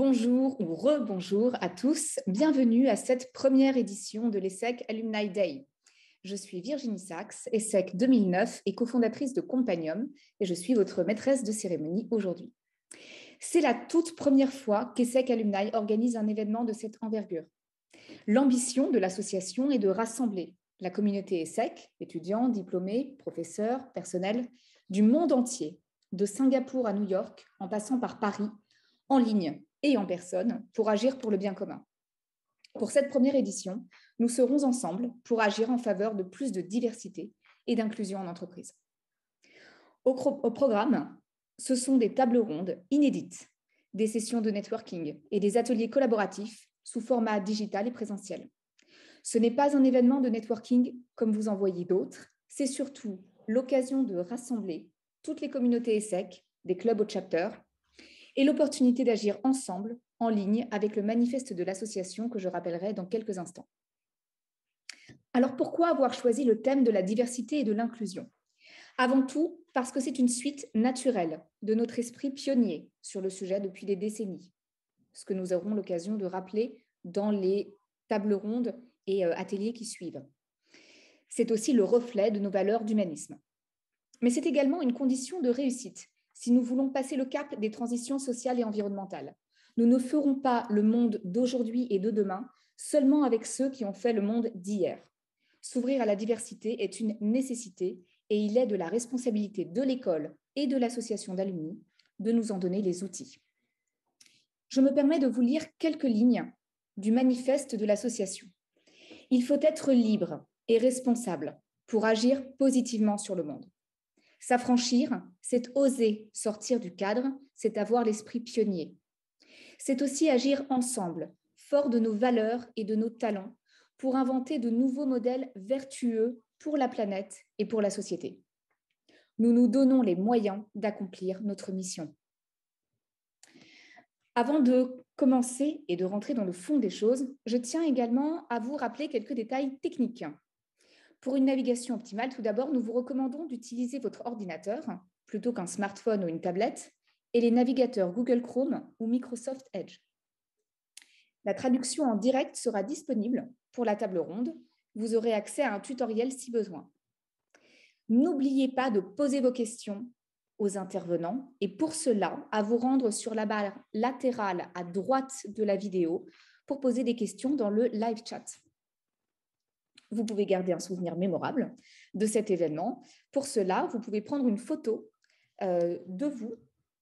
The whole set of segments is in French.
Bonjour ou rebonjour à tous, bienvenue à cette première édition de l'ESSEC Alumni Day. Je suis Virginie Sachs, ESSEC 2009 et cofondatrice de Companium et je suis votre maîtresse de cérémonie aujourd'hui. C'est la toute première fois qu'ESSEC Alumni organise un événement de cette envergure. L'ambition de l'association est de rassembler la communauté ESSEC, étudiants, diplômés, professeurs, personnels, du monde entier, de Singapour à New York, en passant par Paris, en ligne et en personne, pour agir pour le bien commun. Pour cette première édition, nous serons ensemble pour agir en faveur de plus de diversité et d'inclusion en entreprise. Au programme, ce sont des tables rondes inédites, des sessions de networking et des ateliers collaboratifs sous format digital et présentiel. Ce n'est pas un événement de networking comme vous en voyez d'autres, c'est surtout l'occasion de rassembler toutes les communautés ESSEC, des clubs au chapter, et l'opportunité d'agir ensemble, en ligne, avec le manifeste de l'association que je rappellerai dans quelques instants. Alors pourquoi avoir choisi le thème de la diversité et de l'inclusion? Avant tout, parce que c'est une suite naturelle de notre esprit pionnier sur le sujet depuis des décennies, ce que nous aurons l'occasion de rappeler dans les tables rondes et ateliers qui suivent. C'est aussi le reflet de nos valeurs d'humanisme. Mais c'est également une condition de réussite si nous voulons passer le cap des transitions sociales et environnementales. Nous ne ferons pas le monde d'aujourd'hui et de demain seulement avec ceux qui ont fait le monde d'hier. S'ouvrir à la diversité est une nécessité et il est de la responsabilité de l'école et de l'association d'alumni de nous en donner les outils. Je me permets de vous lire quelques lignes du manifeste de l'association. Il faut être libre et responsable pour agir positivement sur le monde. S'affranchir, c'est oser sortir du cadre, c'est avoir l'esprit pionnier. C'est aussi agir ensemble, fort de nos valeurs et de nos talents, pour inventer de nouveaux modèles vertueux pour la planète et pour la société. Nous nous donnons les moyens d'accomplir notre mission. Avant de commencer et de rentrer dans le fond des choses, je tiens également à vous rappeler quelques détails techniques. Pour une navigation optimale, tout d'abord, nous vous recommandons d'utiliser votre ordinateur plutôt qu'un smartphone ou une tablette et les navigateurs Google Chrome ou Microsoft Edge. La traduction en direct sera disponible pour la table ronde. Vous aurez accès à un tutoriel si besoin. N'oubliez pas de poser vos questions aux intervenants et pour cela, à vous rendre sur la barre latérale à droite de la vidéo pour poser des questions dans le live chat. Vous pouvez garder un souvenir mémorable de cet événement. Pour cela, vous pouvez prendre une photo de vous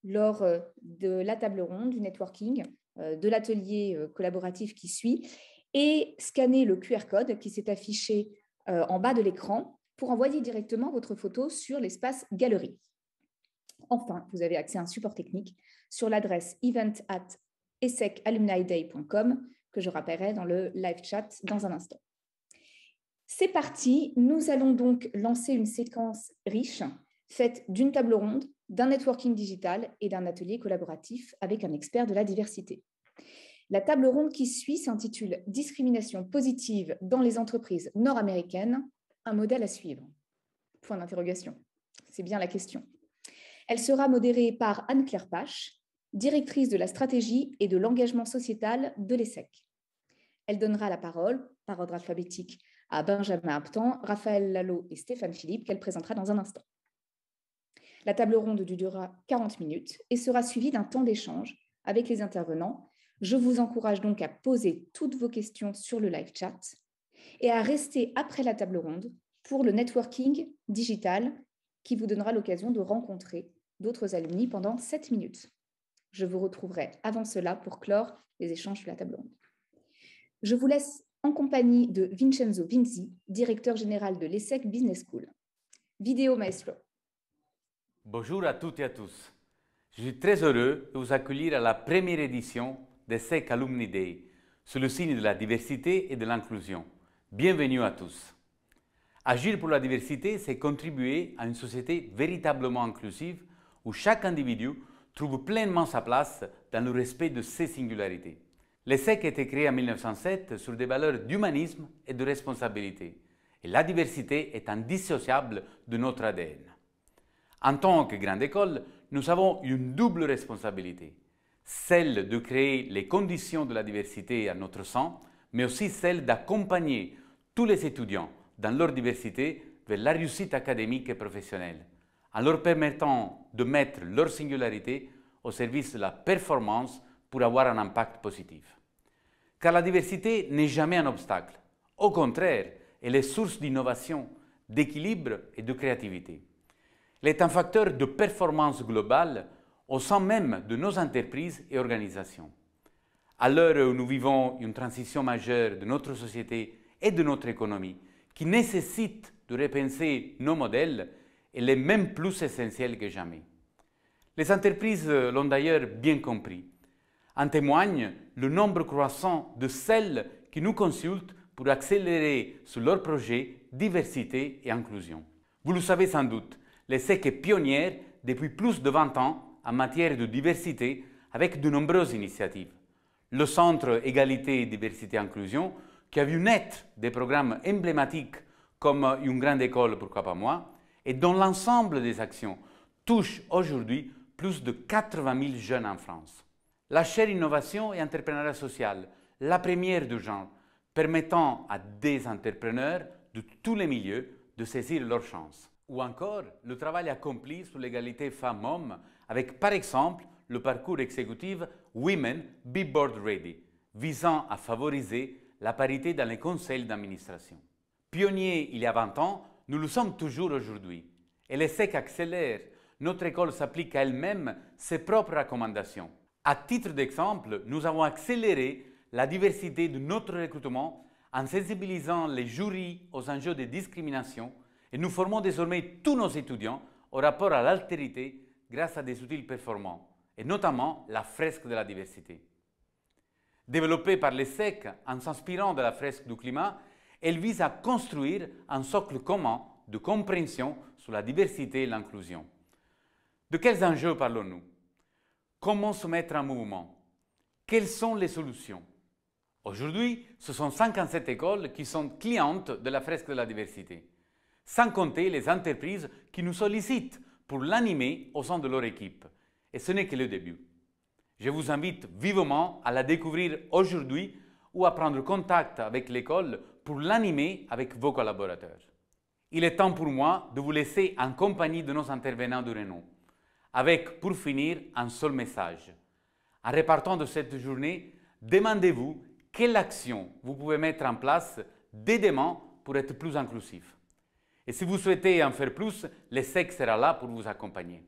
lors de la table ronde, du networking, de l'atelier collaboratif qui suit et scanner le QR code qui s'est affiché en bas de l'écran pour envoyer directement votre photo sur l'espace galerie. Enfin, vous avez accès à un support technique sur l'adresse event@essecalumniday.com que je rappellerai dans le live chat dans un instant. C'est parti, nous allons donc lancer une séquence riche faite d'une table ronde, d'un networking digital et d'un atelier collaboratif avec un expert de la diversité. La table ronde qui suit s'intitule « Discrimination positive dans les entreprises nord-américaines, un modèle à suivre ». Point d'interrogation, c'est bien la question. Elle sera modérée par Anne-Claire Pache, directrice de la stratégie et de l'engagement sociétal de l'ESSEC. Elle donnera la parole, par ordre alphabétique, à Benjamin Aptan, Raphaël Lalo et Stéphane Philippe, qu'elle présentera dans un instant. La table ronde durera 40 minutes et sera suivie d'un temps d'échange avec les intervenants. Je vous encourage donc à poser toutes vos questions sur le live chat et à rester après la table ronde pour le networking digital qui vous donnera l'occasion de rencontrer d'autres alumni pendant 7 minutes. Je vous retrouverai avant cela pour clore les échanges sur la table ronde. Je vous laisse en compagnie de Vincenzo Vinzi, directeur général de l'ESSEC Business School. Vidéo maestro. Bonjour à toutes et à tous. Je suis très heureux de vous accueillir à la première édition d'ESSEC Alumni Day, sous le signe de la diversité et de l'inclusion. Bienvenue à tous. Agir pour la diversité, c'est contribuer à une société véritablement inclusive où chaque individu trouve pleinement sa place dans le respect de ses singularités. L'ESSEC a été créé en 1907 sur des valeurs d'humanisme et de responsabilité. Et la diversité est indissociable de notre ADN. En tant que grande école, nous avons une double responsabilité. celle de créer les conditions de la diversité à notre sein, mais aussi celle d'accompagner tous les étudiants dans leur diversité vers la réussite académique et professionnelle, en leur permettant de mettre leur singularité au service de la performance pour avoir un impact positif. Car la diversité n'est jamais un obstacle. Au contraire, elle est source d'innovation, d'équilibre et de créativité. Elle est un facteur de performance globale au sein même de nos entreprises et organisations. À l'heure où nous vivons une transition majeure de notre société et de notre économie qui nécessite de repenser nos modèles, elle est même plus essentielle que jamais. Les entreprises l'ont d'ailleurs bien compris. En témoigne le nombre croissant de celles qui nous consultent pour accélérer sur leurs projets diversité et inclusion. Vous le savez sans doute, l'ESSEC est pionnière depuis plus de 20 ans en matière de diversité avec de nombreuses initiatives. Le Centre Égalité, Diversité, Inclusion, qui a vu naître des programmes emblématiques comme Une grande école, pourquoi pas moi, et dont l'ensemble des actions touche aujourd'hui plus de 80 000 jeunes en France. La chaire Innovation et Entrepreneuriat social, la première du genre, permettant à des entrepreneurs de tous les milieux de saisir leurs chances. Ou encore le travail accompli sur l'égalité femmes-hommes avec par exemple le parcours exécutif Women Be Board Ready, visant à favoriser la parité dans les conseils d'administration. Pionniers il y a 20 ans, nous le sommes toujours aujourd'hui. Et l'ESSEC accélère. Notre école s'applique à elle-même ses propres recommandations. À titre d'exemple, nous avons accéléré la diversité de notre recrutement en sensibilisant les jurys aux enjeux de discrimination et nous formons désormais tous nos étudiants au rapport à l'altérité grâce à des outils performants, et notamment la fresque de la diversité. Développée par l'ESSEC en s'inspirant de la fresque du climat, elle vise à construire un socle commun de compréhension sur la diversité et l'inclusion. De quels enjeux parlons-nous? Comment se mettre en mouvement? Quelles sont les solutions? Aujourd'hui, ce sont 57 écoles qui sont clientes de la fresque de la diversité, sans compter les entreprises qui nous sollicitent pour l'animer au sein de leur équipe. Et ce n'est que le début. Je vous invite vivement à la découvrir aujourd'hui ou à prendre contact avec l'école pour l'animer avec vos collaborateurs. Il est temps pour moi de vous laisser en compagnie de nos intervenants de renom, avec, pour finir, un seul message. En repartant de cette journée, demandez-vous quelle action vous pouvez mettre en place dès demain pour être plus inclusif. Et si vous souhaitez en faire plus, l'ESSEC sera là pour vous accompagner.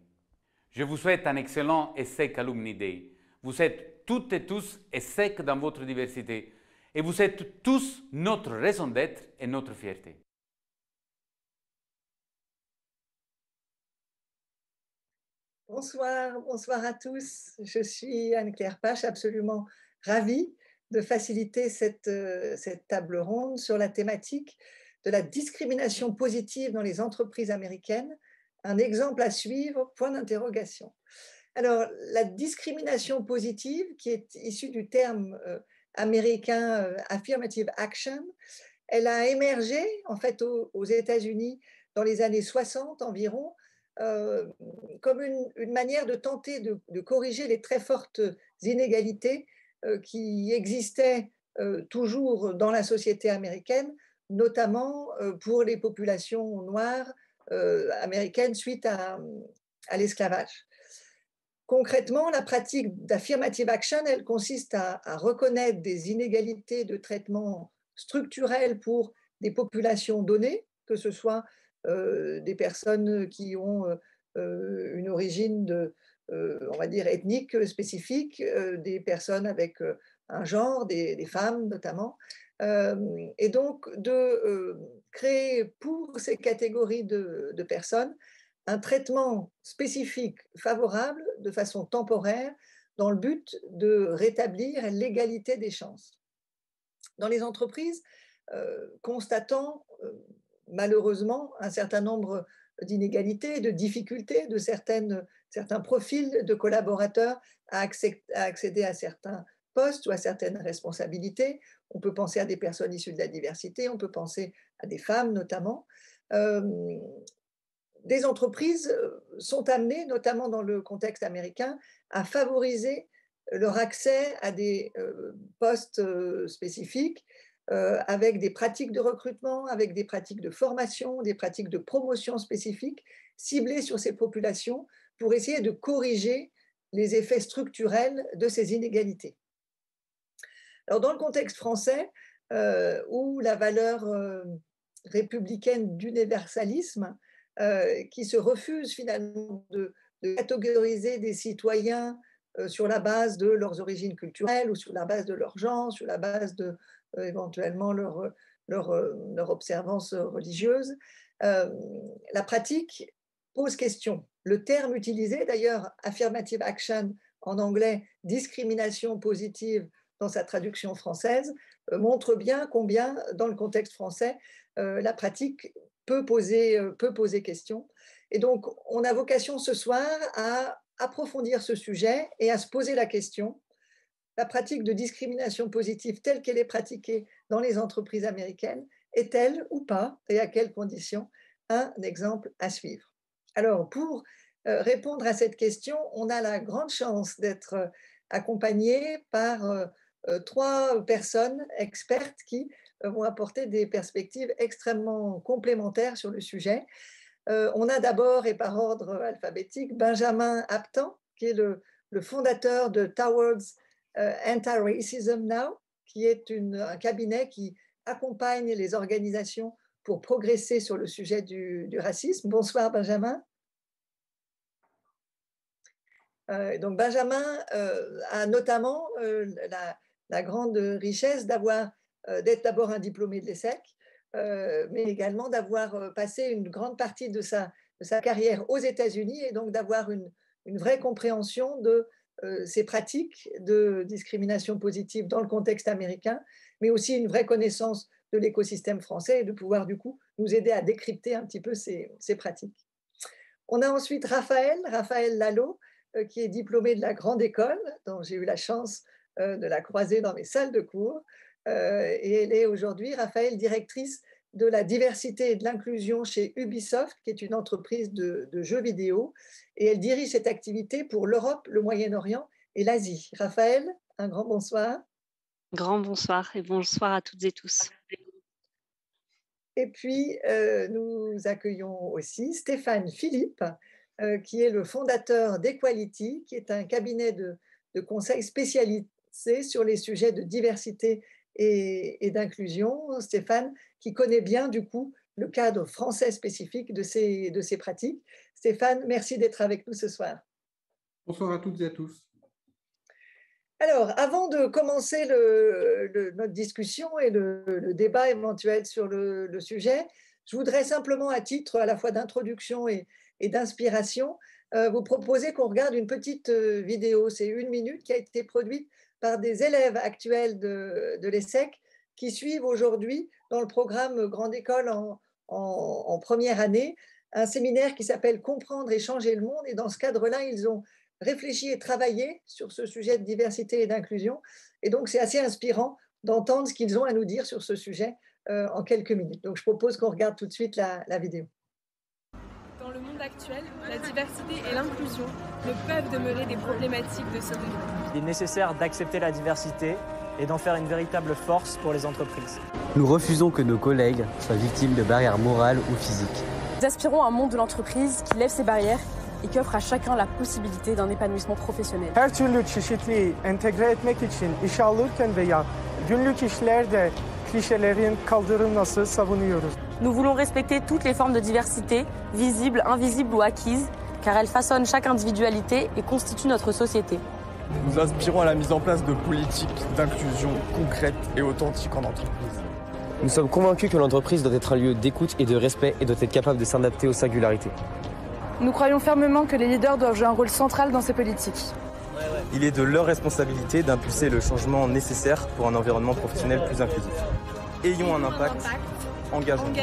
Je vous souhaite un excellent ESSEC Alumni Day. Vous êtes toutes et tous ESSEC dans votre diversité et vous êtes tous notre raison d'être et notre fierté. Bonsoir, bonsoir à tous. Je suis Anne-Claire Pache, absolument ravie de faciliter cette table ronde sur la thématique de la discrimination positive dans les entreprises américaines. Un exemple à suivre, point d'interrogation. Alors, la discrimination positive, qui est issue du terme américain affirmative action, elle a émergé en fait aux États-Unis dans les années 60 environ, comme une manière de tenter de corriger les très fortes inégalités qui existaient toujours dans la société américaine, notamment pour les populations noires américaines suite à l'esclavage. Concrètement, la pratique d'affirmative action, elle consiste à reconnaître des inégalités de traitement structurelles pour des populations données, que ce soit des personnes qui ont une origine on va dire ethnique spécifique, des personnes avec un genre, des femmes notamment, et donc de créer pour ces catégories de personnes un traitement spécifique favorable de façon temporaire dans le but de rétablir l'égalité des chances. Dans les entreprises, constatant malheureusement un certain nombre d'inégalités, de difficultés de certains profils de collaborateurs à accéder à certains postes ou à certaines responsabilités. On peut penser à des personnes issues de la diversité, on peut penser à des femmes notamment. Des entreprises sont amenées, notamment dans le contexte américain, à favoriser leur accès à des postes spécifiques avec des pratiques de recrutement, avec des pratiques de formation, des pratiques de promotion spécifiques ciblées sur ces populations pour essayer de corriger les effets structurels de ces inégalités. Alors, dans le contexte français, où la valeur républicaine d'universalisme, qui se refuse finalement de catégoriser des citoyens sur la base de leurs origines culturelles ou sur la base de leur genre, sur la base de éventuellement leur observance religieuse, la pratique pose question. Le terme utilisé, d'ailleurs, affirmative action en anglais, discrimination positive dans sa traduction française, montre bien combien, dans le contexte français, la pratique peut poser question. Et donc, on a vocation ce soir à approfondir ce sujet et à se poser la question: la pratique de discrimination positive telle qu'elle est pratiquée dans les entreprises américaines est-elle ou pas, et à quelles conditions, un exemple à suivre? Alors, pour répondre à cette question, on a la grande chance d'être accompagné par 3 personnes expertes qui vont apporter des perspectives extrêmement complémentaires sur le sujet. On a d'abord, et par ordre alphabétique, Benjamin Aptan, qui est le fondateur de Towards Anti-Racism Now, qui est un cabinet qui accompagne les organisations pour progresser sur le sujet du racisme. Bonsoir Benjamin. Donc Benjamin a notamment la grande richesse d'être d'abord un diplômé de l'ESSEC, mais également d'avoir passé une grande partie de sa carrière aux États-Unis et donc d'avoir une vraie compréhension de ces pratiques de discrimination positive dans le contexte américain, mais aussi une vraie connaissance de l'écosystème français et de pouvoir du coup nous aider à décrypter un petit peu ces pratiques. On a ensuite Raphaël Lalo, qui est diplômée de la Grande École, dont j'ai eu la chance de la croiser dans mes salles de cours. Et elle est aujourd'hui, Raphaël, directrice de la diversité et de l'inclusion chez Ubisoft, qui est une entreprise de jeux vidéo. Et elle dirige cette activité pour l'Europe, le Moyen-Orient et l'Asie. Raphaël, un grand bonsoir. Grand bonsoir et bonsoir à toutes et tous. Et puis, nous accueillons aussi Stéphane Philippe, qui est le fondateur d'Equality, qui est un cabinet de conseil spécialisé sur les sujets de diversité et d'inclusion. Stéphane, qui connaît bien du coup le cadre français spécifique de ces pratiques. Stéphane, merci d'être avec nous ce soir. Bonsoir à toutes et à tous. Alors, avant de commencer notre discussion et le débat éventuel sur le sujet, je voudrais simplement, à titre à la fois d'introduction et d'inspiration, vous proposer qu'on regarde une petite vidéo. C'est 1 minute qui a été produite par des élèves actuels de l'ESSEC qui suivent aujourd'hui dans le programme Grande École en première année un séminaire qui s'appelle « Comprendre et changer le monde ». Et dans ce cadre-là, ils ont réfléchi et travaillé sur ce sujet de diversité et d'inclusion. Et donc, c'est assez inspirant d'entendre ce qu'ils ont à nous dire sur ce sujet en quelques minutes. Donc, je propose qu'on regarde tout de suite la vidéo. Dans le monde actuel, la diversité et l'inclusion ne peuvent demeurer des problématiques de société. Il est nécessaire d'accepter la diversité et d'en faire une véritable force pour les entreprises. Nous refusons que nos collègues soient victimes de barrières morales ou physiques. Nous aspirons à un monde de l'entreprise qui lève ses barrières et qui offre à chacun la possibilité d'un épanouissement professionnel. Her türlü çeşitliliği entegre etmek için iş alırken veya günlük işlerde klişelerin kaldırılması savunuyoruz. Nous voulons respecter toutes les formes de diversité, visibles, invisibles ou acquises, car elles façonnent chaque individualité et constituent notre société. Nous aspirons à la mise en place de politiques d'inclusion concrètes et authentiques en entreprise. Nous sommes convaincus que l'entreprise doit être un lieu d'écoute et de respect et doit être capable de s'adapter aux singularités. Nous croyons fermement que les leaders doivent jouer un rôle central dans ces politiques. Il est de leur responsabilité d'impulser le changement nécessaire pour un environnement professionnel plus inclusif. Ayons un impact, engageons-nous.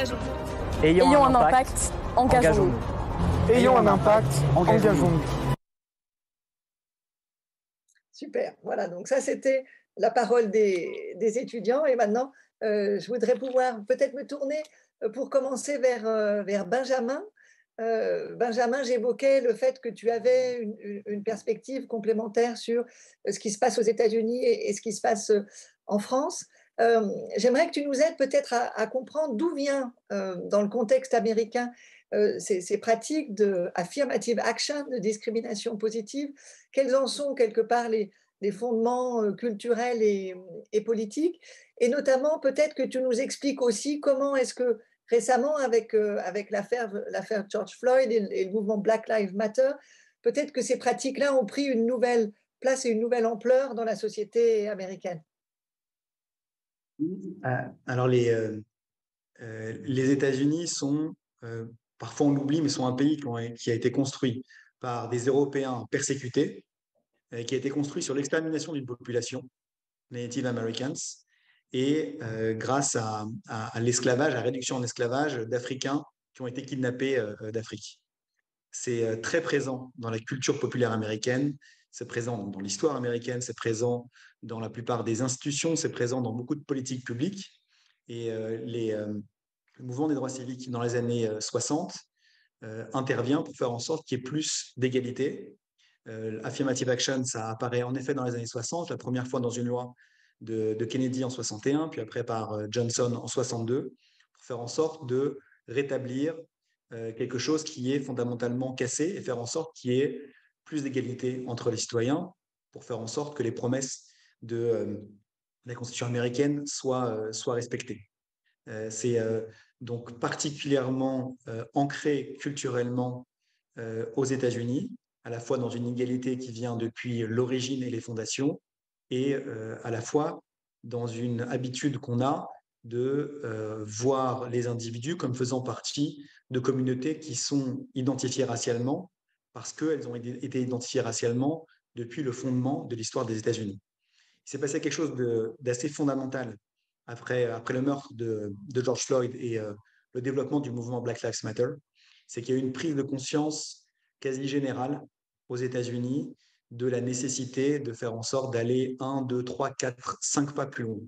Ayons un impact, engageons-nous. Ayons un impact, engageons-nous. Super, voilà, donc ça c'était la parole des étudiants et maintenant je voudrais pouvoir peut-être me tourner pour commencer vers Benjamin Benjamin, j'évoquais le fait que tu avais une perspective complémentaire sur ce qui se passe aux États-Unis et ce qui se passe en France. J'aimerais que tu nous aides peut-être à comprendre d'où vient, dans le contexte américain, ces pratiques de affirmative action, de discrimination positive. Quels en sont quelque part les fondements culturels et politiques? Et notamment, peut-être que tu nous expliques aussi comment est-ce que récemment, avec l'affaire George Floyd et le mouvement Black Lives Matter, peut-être que ces pratiques-là ont pris une nouvelle place et une nouvelle ampleur dans la société américaine. Alors, les États-Unis sont, parfois on l'oublie, mais sont un pays qui a été construit par des Européens persécutés, qui a été construit sur l'extermination d'une population, les Native Americans, et grâce à l'esclavage, à la réduction en esclavage d'Africains qui ont été kidnappés d'Afrique. C'est très présent dans la culture populaire américaine, c'est présent dans l'histoire américaine, c'est présent dans la plupart des institutions, c'est présent dans beaucoup de politiques publiques. Et le mouvement des droits civiques dans les années 60 intervient pour faire en sorte qu'il y ait plus d'égalité. Affirmative action, ça apparaît en effet dans les années 60, la première fois dans une loi de Kennedy en 61, puis après par Johnson en 62, pour faire en sorte de rétablir quelque chose qui est fondamentalement cassé et faire en sorte qu'il y ait plus d'égalité entre les citoyens, pour faire en sorte que les promesses de la Constitution américaine soient respectées. C'est donc particulièrement ancré culturellement aux États-Unis, à la fois dans une égalité qui vient depuis l'origine et les fondations, et à la fois dans une habitude qu'on a de voir les individus comme faisant partie de communautés qui sont identifiées racialement parce qu'elles ont été identifiées racialement depuis le fondement de l'histoire des États-Unis. Il s'est passé quelque chose d'assez fondamental après le meurtre de George Floyd et le développement du mouvement Black Lives Matter, c'est qu'il y a eu une prise de conscience quasi générale aux États-Unis de la nécessité de faire en sorte d'aller 1, 2, 3, 4, 5 pas plus loin.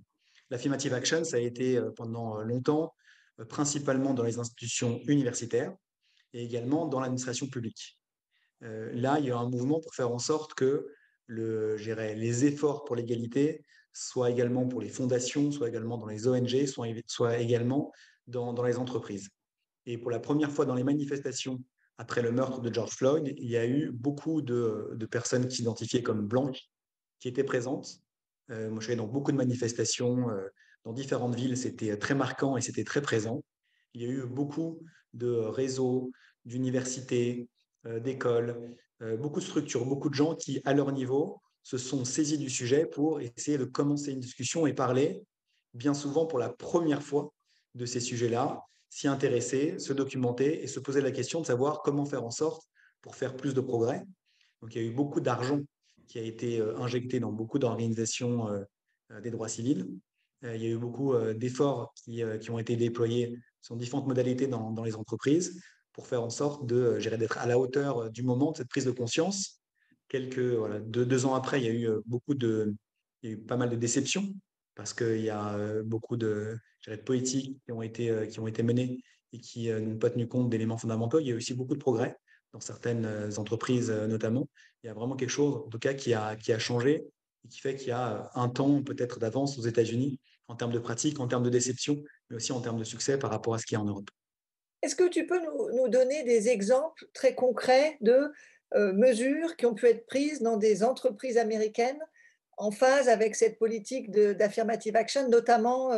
L'affirmative action, ça a été pendant longtemps, principalement dans les institutions universitaires et également dans l'administration publique. Là, il y a un mouvement pour faire en sorte que les efforts pour l'égalité soient également pour les fondations, soient également dans les ONG, soient également dans les entreprises. Et pour la première fois dans les manifestations après le meurtre de George Floyd, il y a eu beaucoup de personnes qui s'identifiaient comme blanches qui étaient présentes. Moi, je suis allé dans beaucoup de manifestations dans différentes villes, c'était très marquant et c'était très présent. Il y a eu beaucoup de réseaux, d'universités, d'écoles, beaucoup de structures, beaucoup de gens qui, à leur niveau, se sont saisis du sujet pour essayer de commencer une discussion et parler, bien souvent pour la première fois, de ces sujets-là, s'y intéresser, se documenter et se poser la question de savoir comment faire en sorte pour faire plus de progrès. Donc, il y a eu beaucoup d'argent qui a été injecté dans beaucoup d'organisations des droits civils. Il y a eu beaucoup d'efforts qui ont été déployés sur différentes modalités dans les entreprises pour faire en sorte d'être à la hauteur du moment de cette prise de conscience. Deux ans après, il y a eu pas mal de déceptions parce qu'il y a beaucoup de politiques qui ont été menées et qui n'ont pas tenu compte d'éléments fondamentaux. Il y a aussi beaucoup de progrès dans certaines entreprises notamment. Il y a vraiment quelque chose, en tout cas, qui a changé et qui fait qu'il y a un temps peut-être d'avance aux États-Unis en termes de pratique, en termes de déception, mais aussi en termes de succès par rapport à ce qu'il y a en Europe. Est-ce que tu peux nous donner des exemples très concrets de mesures qui ont pu être prises dans des entreprises américaines en phase avec cette politique d'affirmative action, notamment,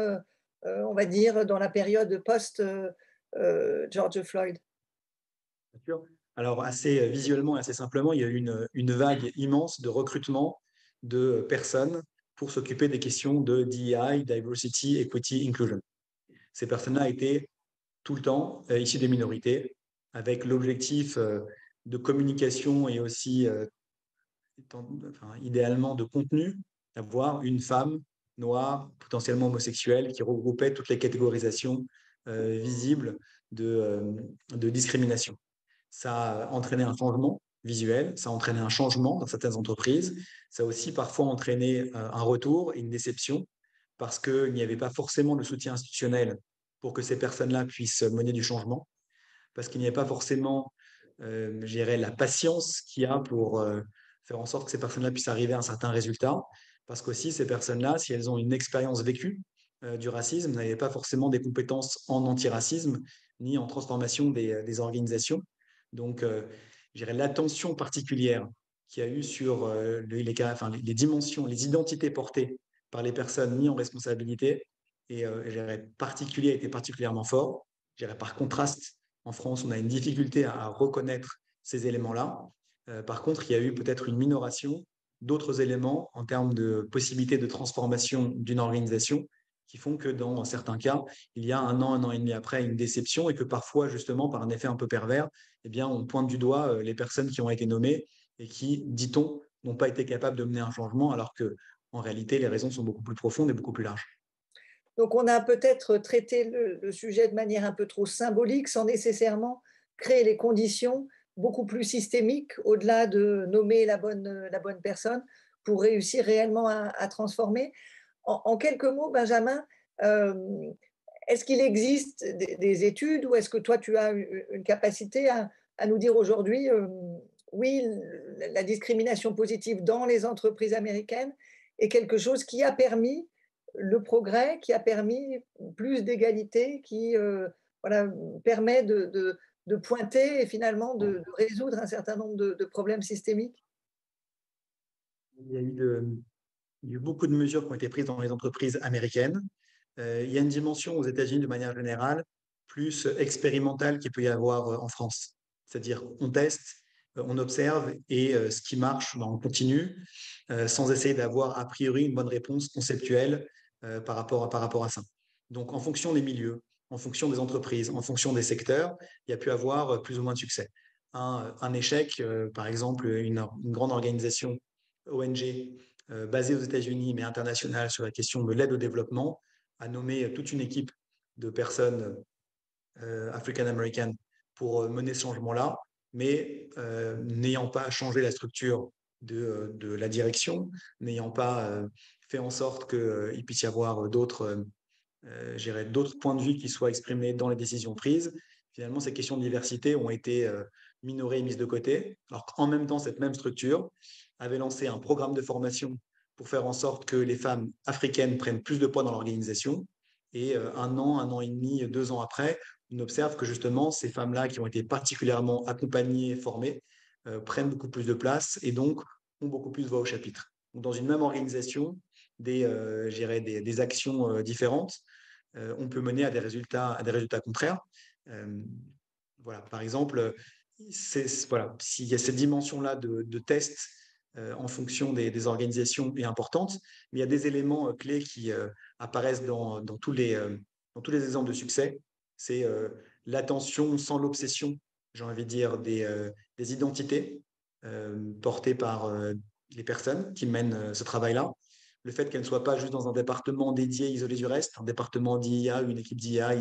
on va dire, dans la période post-George Floyd? Bien sûr. Alors, assez visuellement et assez simplement, il y a eu une vague immense de recrutement de personnes pour s'occuper des questions de DEI, Diversity, Equity, Inclusion. Ces personnes-là étaient tout le temps issues des minorités, avec l'objectif de communication et aussi idéalement de contenu, d'avoir une femme noire, potentiellement homosexuelle, qui regroupait toutes les catégorisations visibles de discrimination. Ça a entraîné un changement visuel, ça a entraîné un changement dans certaines entreprises, ça a aussi parfois entraîné un retour et une déception parce qu'il n'y avait pas forcément de soutien institutionnel pour que ces personnes-là puissent mener du changement. parce qu'il n'y a pas forcément, je dirais, la patience qu'il y a pour faire en sorte que ces personnes-là puissent arriver à un certain résultat, parce qu'aussi ces personnes-là, si elles ont une expérience vécue du racisme, n'avaient pas forcément des compétences en antiracisme ni en transformation des organisations. Donc, je dirais, l'attention particulière qu'il y a eu sur les dimensions, les identités portées par les personnes mises en responsabilité et était particulièrement fort. Je dirais, par contraste, en France, on a une difficulté à reconnaître ces éléments-là. Par contre, il y a eu peut-être une minoration d'autres éléments en termes de possibilités de transformation d'une organisation qui font que dans certains cas, il y a un an et demi après, une déception et que parfois, justement, par un effet un peu pervers, eh bien, on pointe du doigt les personnes qui ont été nommées et qui, dit-on, n'ont pas été capables de mener un changement, alors qu'en réalité, les raisons sont beaucoup plus profondes et beaucoup plus larges. Donc, on a peut-être traité le sujet de manière un peu trop symbolique, sans nécessairement créer les conditions beaucoup plus systémiques, au-delà de nommer la bonne personne, pour réussir réellement à transformer. En quelques mots, Benjamin, est-ce qu'il existe des études ou est-ce que toi, tu as une capacité à nous dire aujourd'hui, oui, la discrimination positive dans les entreprises américaines est quelque chose qui a permis le progrès, qui a permis plus d'égalité, qui permet de pointer et finalement de résoudre un certain nombre de problèmes systémiques? Il y a eu beaucoup de mesures qui ont été prises dans les entreprises américaines. Il y a une dimension aux États-Unis de manière générale plus expérimentale qu'il peut y avoir en France. C'est-à-dire on teste, on observe et ce qui marche, on continue sans essayer d'avoir a priori une bonne réponse conceptuelle par rapport à ça. Donc en fonction des milieux, en fonction des entreprises, en fonction des secteurs, il y a pu avoir plus ou moins de succès. Un échec, par exemple, une grande organisation ONG basée aux États-Unis mais internationale sur la question de l'aide au développement, a nommé toute une équipe de personnes africaines-américaines pour mener ce changement-là, mais n'ayant pas changé la structure de la direction, n'ayant pas fait en sorte qu'il puisse y avoir d'autres points de vue qui soient exprimés dans les décisions prises. Finalement, ces questions de diversité ont été minorées et mises de côté, alors qu'en même temps, cette même structure avait lancé un programme de formation pour faire en sorte que les femmes africaines prennent plus de poids dans l'organisation. Et un an et demi, 2 ans après, on observe que justement, ces femmes-là qui ont été particulièrement accompagnées, formées, prennent beaucoup plus de place et donc ont beaucoup plus de voix au chapitre. Donc, dans une même organisation, des actions différentes, on peut mener à des résultats contraires. Voilà, par exemple, s'il y a cette dimension-là de test en fonction des organisations est importante, mais il y a des éléments clés qui apparaissent dans tous les exemples de succès. C'est l'attention sans l'obsession, j'ai envie de dire, des identités portées par les personnes qui mènent ce travail-là. Le fait qu'elles ne soient pas juste dans un département dédié, isolé du reste, un département d'IA, une équipe d'IA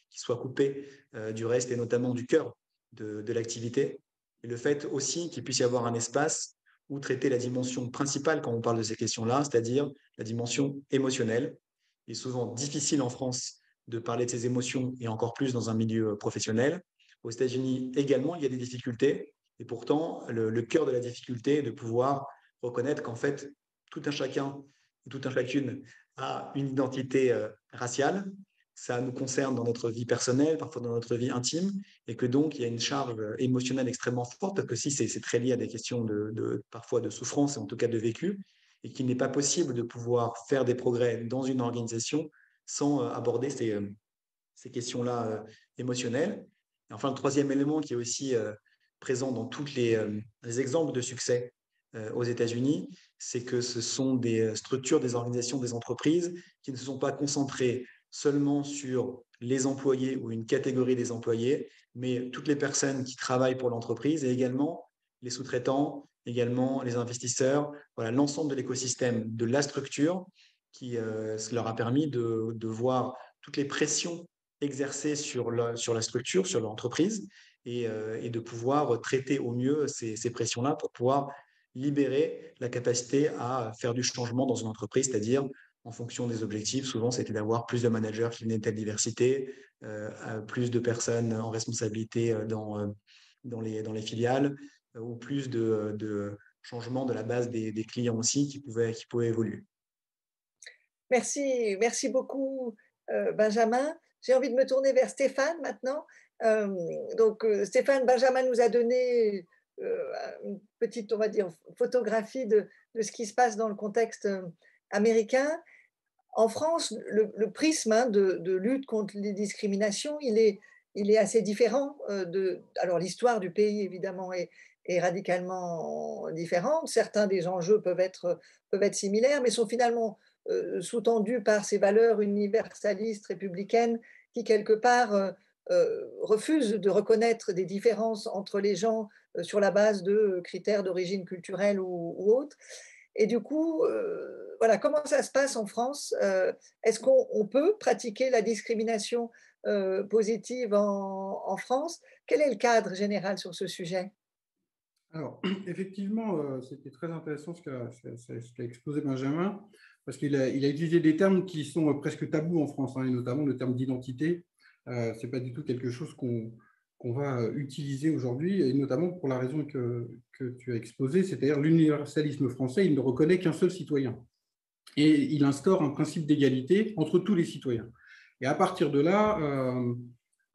qui soit coupée du reste et notamment du cœur de l'activité. Et le fait aussi qu'il puisse y avoir un espace où traiter la dimension principale quand on parle de ces questions-là, c'est-à-dire la dimension émotionnelle. Il est souvent difficile en France de parler de ces émotions et encore plus dans un milieu professionnel. Aux États-Unis également, il y a des difficultés et pourtant, le cœur de la difficulté est de pouvoir reconnaître qu'en fait, tout un chacun, tout un chacune a une identité raciale. Ça nous concerne dans notre vie personnelle, parfois dans notre vie intime, et que donc il y a une charge émotionnelle extrêmement forte, parce que si c'est très lié à des questions parfois de souffrance, et en tout cas de vécu, et qu'il n'est pas possible de pouvoir faire des progrès dans une organisation sans aborder ces questions-là émotionnelles. Et enfin, le troisième élément qui est aussi présent dans tous les exemples de succès aux États-Unis, c'est que ce sont des structures, des organisations, des entreprises qui ne se sont pas concentrées seulement sur les employés ou une catégorie des employés, mais toutes les personnes qui travaillent pour l'entreprise et également les sous-traitants, également les investisseurs, voilà, l'ensemble de l'écosystème de la structure qui leur a permis de voir toutes les pressions exercées sur la structure, sur l'entreprise et de pouvoir traiter au mieux ces pressions-là pour pouvoir libérer la capacité à faire du changement dans une entreprise, c'est-à-dire en fonction des objectifs. Souvent, c'était d'avoir plus de managers qui venaient de telle diversité, plus de personnes en responsabilité dans les filiales, ou plus de changement de la base des clients aussi qui pouvaient évoluer. Merci beaucoup, Benjamin. J'ai envie de me tourner vers Stéphane maintenant. Stéphane, Benjamin nous a donné une petite, on va dire, photographie de ce qui se passe dans le contexte américain. En France, le prisme de lutte contre les discriminations, il est assez différent. Alors, l'histoire du pays, évidemment, est radicalement différente. Certains des enjeux peuvent être similaires, mais sont finalement sous-tendus par ces valeurs universalistes républicaines qui, quelque part, refusent de reconnaître des différences entre les gens sur la base de critères d'origine culturelle ou autre. Et du coup, voilà, comment ça se passe en France? Est-ce qu'on peut pratiquer la discrimination positive en France? Quel est le cadre général sur ce sujet? Alors, effectivement, c'était très intéressant ce qu'a exposé Benjamin, parce qu'il a utilisé des termes qui sont presque tabous en France, hein, et notamment le terme d'identité. Ce n'est pas du tout quelque chose qu'on va utiliser aujourd'hui, et notamment pour la raison que tu as exposée, c'est-à-dire l'universalisme français, il ne reconnaît qu'un seul citoyen. Et il instaure un principe d'égalité entre tous les citoyens. Et à partir de là,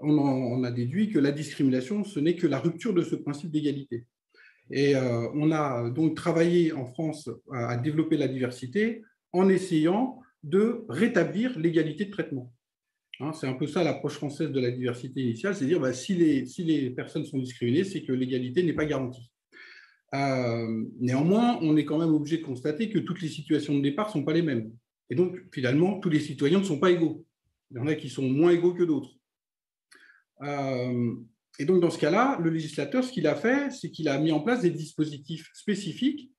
on a déduit que la discrimination, ce n'est que la rupture de ce principe d'égalité. Et on a donc travaillé en France à développer la diversité en essayant de rétablir l'égalité de traitement. C'est un peu ça l'approche française de la diversité initiale, c'est dire si les personnes sont discriminées, c'est que l'égalité n'est pas garantie. Néanmoins, on est quand même obligé de constater que toutes les situations de départ ne sont pas les mêmes. Et donc, finalement, tous les citoyens ne sont pas égaux. Il y en a qui sont moins égaux que d'autres. Et donc, dans ce cas-là, le législateur, ce qu'il a fait, c'est qu'il a mis en place des dispositifs spécifiques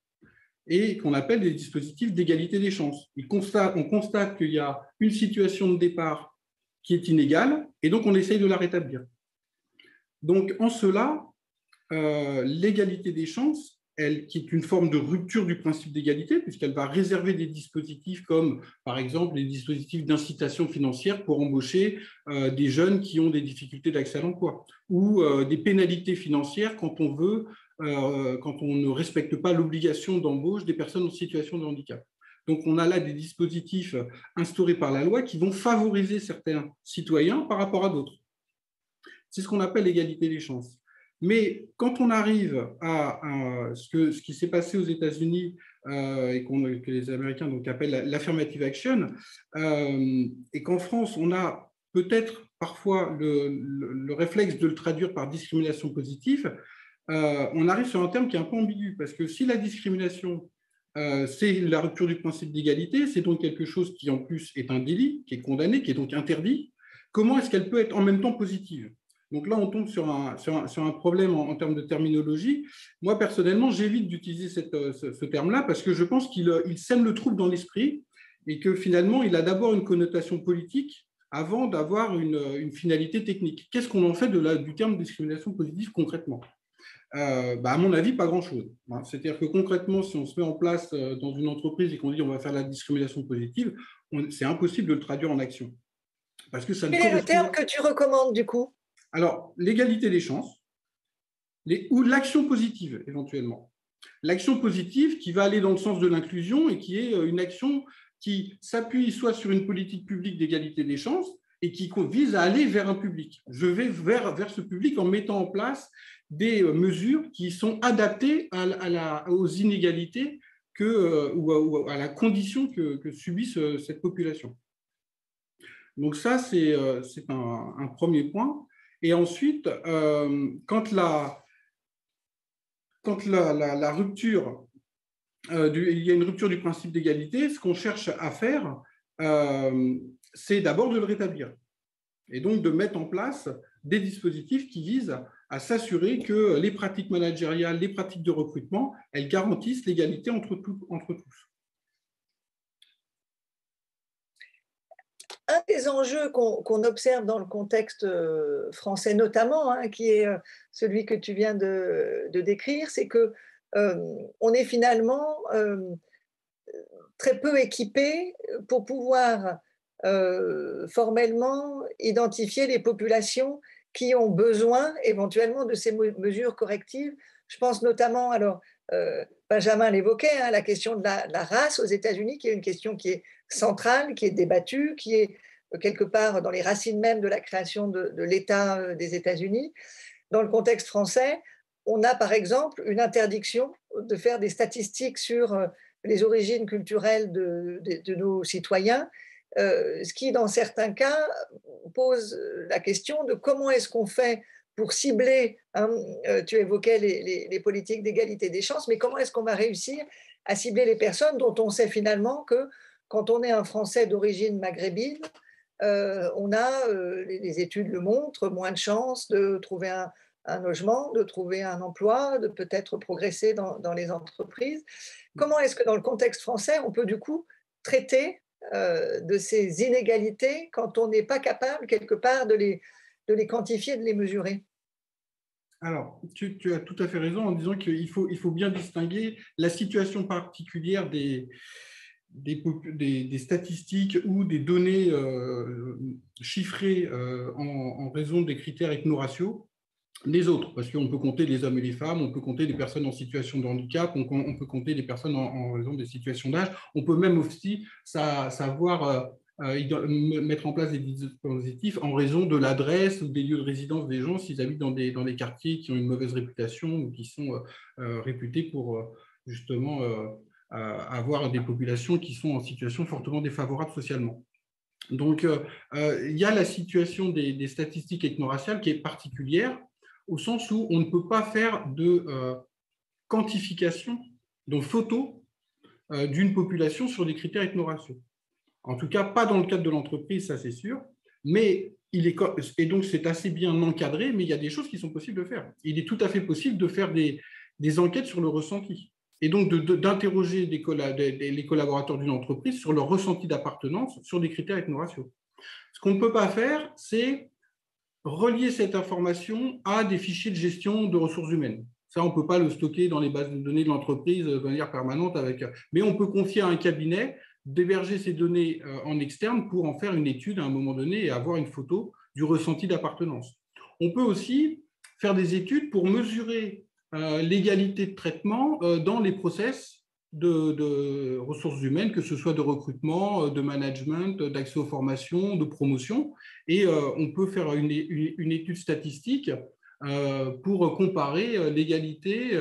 et qu'on appelle des dispositifs d'égalité des chances. On constate qu'il y a une situation de départ qui est inégale, et donc on essaye de la rétablir. Donc, en cela, l'égalité des chances, qui est une forme de rupture du principe d'égalité, puisqu'elle va réserver des dispositifs comme, par exemple, les dispositifs d'incitation financière pour embaucher des jeunes qui ont des difficultés d'accès à l'emploi, ou des pénalités financières quand on ne respecte pas l'obligation d'embauche des personnes en situation de handicap. Donc, on a là des dispositifs instaurés par la loi qui vont favoriser certains citoyens par rapport à d'autres. C'est ce qu'on appelle l'égalité des chances. Mais quand on arrive à ce qui s'est passé aux États-Unis et que les Américains donc appellent l'affirmative action, et qu'en France, on a peut-être parfois le réflexe de le traduire par discrimination positive, on arrive sur un terme qui est un peu ambigu, parce que si la discrimination, c'est la rupture du principe d'égalité, c'est donc quelque chose qui en plus est un délit, qui est condamné, qui est donc interdit, comment est-ce qu'elle peut être en même temps positive ? Donc là, on tombe sur un problème en termes de terminologie. Moi, personnellement, j'évite d'utiliser ce terme-là parce que je pense qu'il sème le trouble dans l'esprit et que finalement, il a d'abord une connotation politique avant d'avoir une finalité technique. Qu'est-ce qu'on en fait du terme discrimination positive concrètement ? À mon avis, pas grand-chose. C'est-à-dire que concrètement, si on se met en place dans une entreprise et qu'on dit on va faire la discrimination positive, c'est impossible de le traduire en action. Parce que ça Quel est le terme que tu recommandes du coup ? Alors, l'égalité des chances ou l'action positive, éventuellement. L'action positive qui va aller dans le sens de l'inclusion et qui est une action qui s'appuie soit sur une politique publique d'égalité des chances et qui vise à aller vers un public. Je vais vers ce public en mettant en place des mesures qui sont adaptées aux inégalités ou à la condition que subit cette population. Donc ça, c'est un premier point. Et ensuite, quand la rupture, il y a une rupture du principe d'égalité, ce qu'on cherche à faire, c'est d'abord de le rétablir. Et donc de mettre en place des dispositifs qui visent à s'assurer que les pratiques managériales, les pratiques de recrutement, elles garantissent l'égalité entre tous. Un des enjeux qu'on observe dans le contexte français notamment, qui est celui que tu viens de décrire, c'est qu'on est finalement très peu équipés pour pouvoir formellement identifier les populations qui ont besoin éventuellement de ces mesures correctives. Je pense notamment, alors Benjamin l'évoquait, hein, la question de la race aux États-Unis, qui est une question qui est centrale, qui est débattue, qui est quelque part dans les racines même de la création de l'État des États-Unis. Dans le contexte français, on a par exemple une interdiction de faire des statistiques sur les origines culturelles de nos citoyens, ce qui, dans certains cas, pose la question de comment est-ce qu'on fait pour cibler, hein, tu évoquais les politiques d'égalité des chances, mais comment est-ce qu'on va réussir à cibler les personnes dont on sait finalement que quand on est un Français d'origine maghrébine, on a, les études le montrent, moins de chances de trouver un logement, de trouver un emploi, de peut-être progresser dans les entreprises. Comment est-ce que dans le contexte français, on peut du coup traiter de ces inégalités quand on n'est pas capable quelque part de les quantifier, de les mesurer? Alors, tu as tout à fait raison en disant qu'il faut bien distinguer la situation particulière des statistiques ou des données chiffrées en raison des critères ethno-raciaux des autres, parce qu'on peut compter les hommes et les femmes, on peut compter des personnes en situation de handicap, on peut compter des personnes en raison des situations d'âge, on peut même aussi savoir mettre en place des dispositifs en raison de l'adresse ou des lieux de résidence des gens s'ils habitent dans des quartiers qui ont une mauvaise réputation ou qui sont réputés pour justement avoir des populations qui sont en situation fortement défavorable socialement. Donc, il y a la situation des statistiques ethno-raciales qui est particulière au sens où on ne peut pas faire de quantification, de photo d'une population sur des critères ethno-raciaux. En tout cas, pas dans le cadre de l'entreprise, ça c'est sûr, mais et donc c'est assez bien encadré, mais il y a des choses qui sont possibles de faire. Il est tout à fait possible de faire des enquêtes sur le ressenti, et donc d'interroger les collaborateurs d'une entreprise sur leur ressenti d'appartenance sur des critères ethno-raciaux. Ce qu'on ne peut pas faire, c'est relier cette information à des fichiers de gestion de ressources humaines. Ça, on ne peut pas le stocker dans les bases de données de l'entreprise de manière permanente, mais on peut confier à un cabinet d'héberger ces données en externe pour en faire une étude à un moment donné et avoir une photo du ressenti d'appartenance. On peut aussi faire des études pour mesurer l'égalité de traitement dans les process de ressources humaines, que ce soit de recrutement, de management, d'accès aux formations, de promotion. Et on peut faire une étude statistique pour comparer l'égalité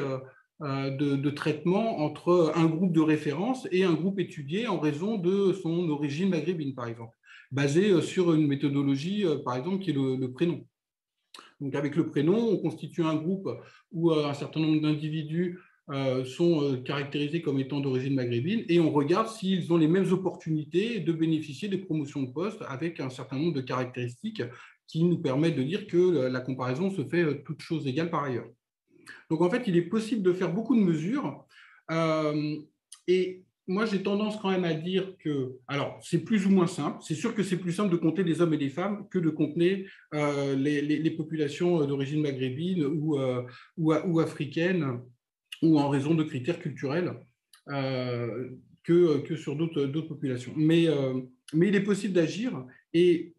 de traitement entre un groupe de référence et un groupe étudié en raison de son origine maghrébine, par exemple, basé sur une méthodologie, par exemple, qui est le prénom. Donc, avec le prénom, on constitue un groupe où un certain nombre d'individus sont caractérisés comme étant d'origine maghrébine et on regarde s'ils ont les mêmes opportunités de bénéficier des promotions de poste avec un certain nombre de caractéristiques qui nous permettent de dire que la comparaison se fait toutes choses égales par ailleurs. Donc, en fait, il est possible de faire beaucoup de mesures et moi, j'ai tendance quand même à dire que, alors, c'est plus ou moins simple. C'est sûr que c'est plus simple de compter les hommes et les femmes que de compter les populations d'origine maghrébine ou africaine ou en raison de critères culturels que sur d'autres populations. Mais il est possible d'agir et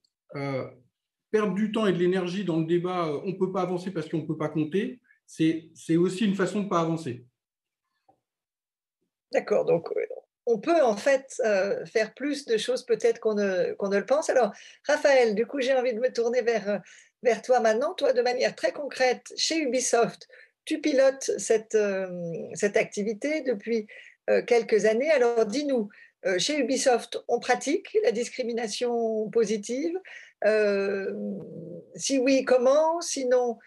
perdre du temps et de l'énergie dans le débat, on ne peut pas avancer parce qu'on ne peut pas compter, c'est aussi une façon de ne pas avancer. D'accord, donc on peut en fait faire plus de choses peut-être qu'on ne le pense. Alors, Raphaël, du coup, j'ai envie de me tourner vers toi maintenant. Toi, de manière très concrète, chez Ubisoft, tu pilotes cette activité depuis quelques années. Alors, dis-nous, chez Ubisoft, on pratique la discrimination positive? Si oui, comment? Sinon,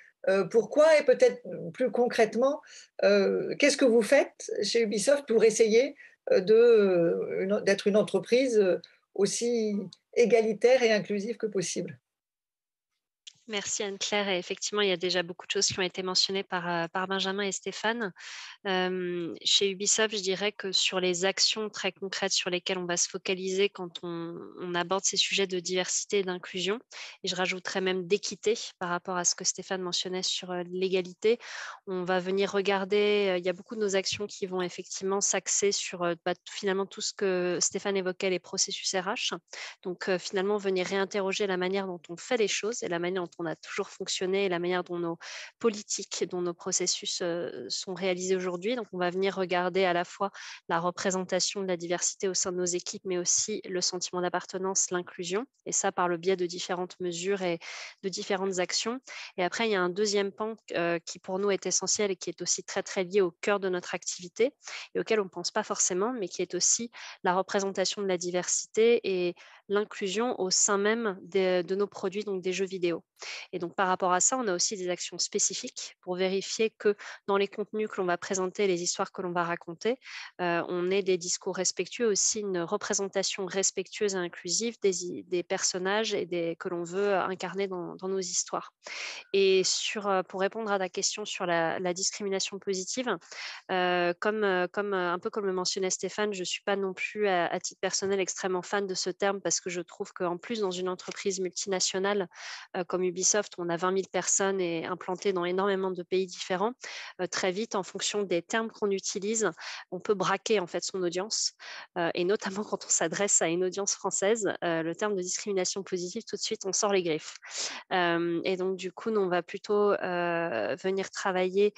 pourquoi? Et peut-être plus concrètement, qu'est-ce que vous faites chez Ubisoft pour essayer d'être une entreprise aussi égalitaire et inclusive que possible? Merci Anne-Claire. Et effectivement, il y a déjà beaucoup de choses qui ont été mentionnées par Benjamin et Stéphane. Chez Ubisoft, je dirais que sur les actions très concrètes sur lesquelles on va se focaliser quand on aborde ces sujets de diversité et d'inclusion, et je rajouterais même d'équité par rapport à ce que Stéphane mentionnait sur l'égalité, on va venir regarder, il y a beaucoup de nos actions qui vont effectivement s'axer sur finalement tout ce que Stéphane évoquait, les processus RH. Donc finalement, venir réinterroger la manière dont on fait les choses et la manière dont on a toujours fonctionné et la manière dont nos politiques, dont nos processus sont réalisés aujourd'hui. Donc, on va venir regarder à la fois la représentation de la diversité au sein de nos équipes, mais aussi le sentiment d'appartenance, l'inclusion, et ça par le biais de différentes mesures et de différentes actions. Et après, il y a un deuxième pan qui pour nous est essentiel et qui est aussi très, très lié au cœur de notre activité et auquel on ne pense pas forcément, mais qui est aussi la représentation de la diversité et l'inclusion au sein même de nos produits, donc des jeux vidéo. Et donc, par rapport à ça, on a aussi des actions spécifiques pour vérifier que dans les contenus que l'on va présenter, les histoires que l'on va raconter, on ait des discours respectueux, aussi une représentation respectueuse et inclusive des personnages que l'on veut incarner dans nos histoires. Et pour répondre à ta question sur la discrimination positive, un peu comme le mentionnait Stéphane, je ne suis pas non plus à titre personnel extrêmement fan de ce terme parce que je trouve qu'en plus, dans une entreprise multinationale comme Ubisoft, on a 20 000 personnes et implantées dans énormément de pays différents. Très vite, en fonction des termes qu'on utilise, on peut braquer en fait son audience. Et notamment quand on s'adresse à une audience française, le terme de discrimination positive, tout de suite, on sort les griffes. Et donc, du coup, nous, on va plutôt venir travailler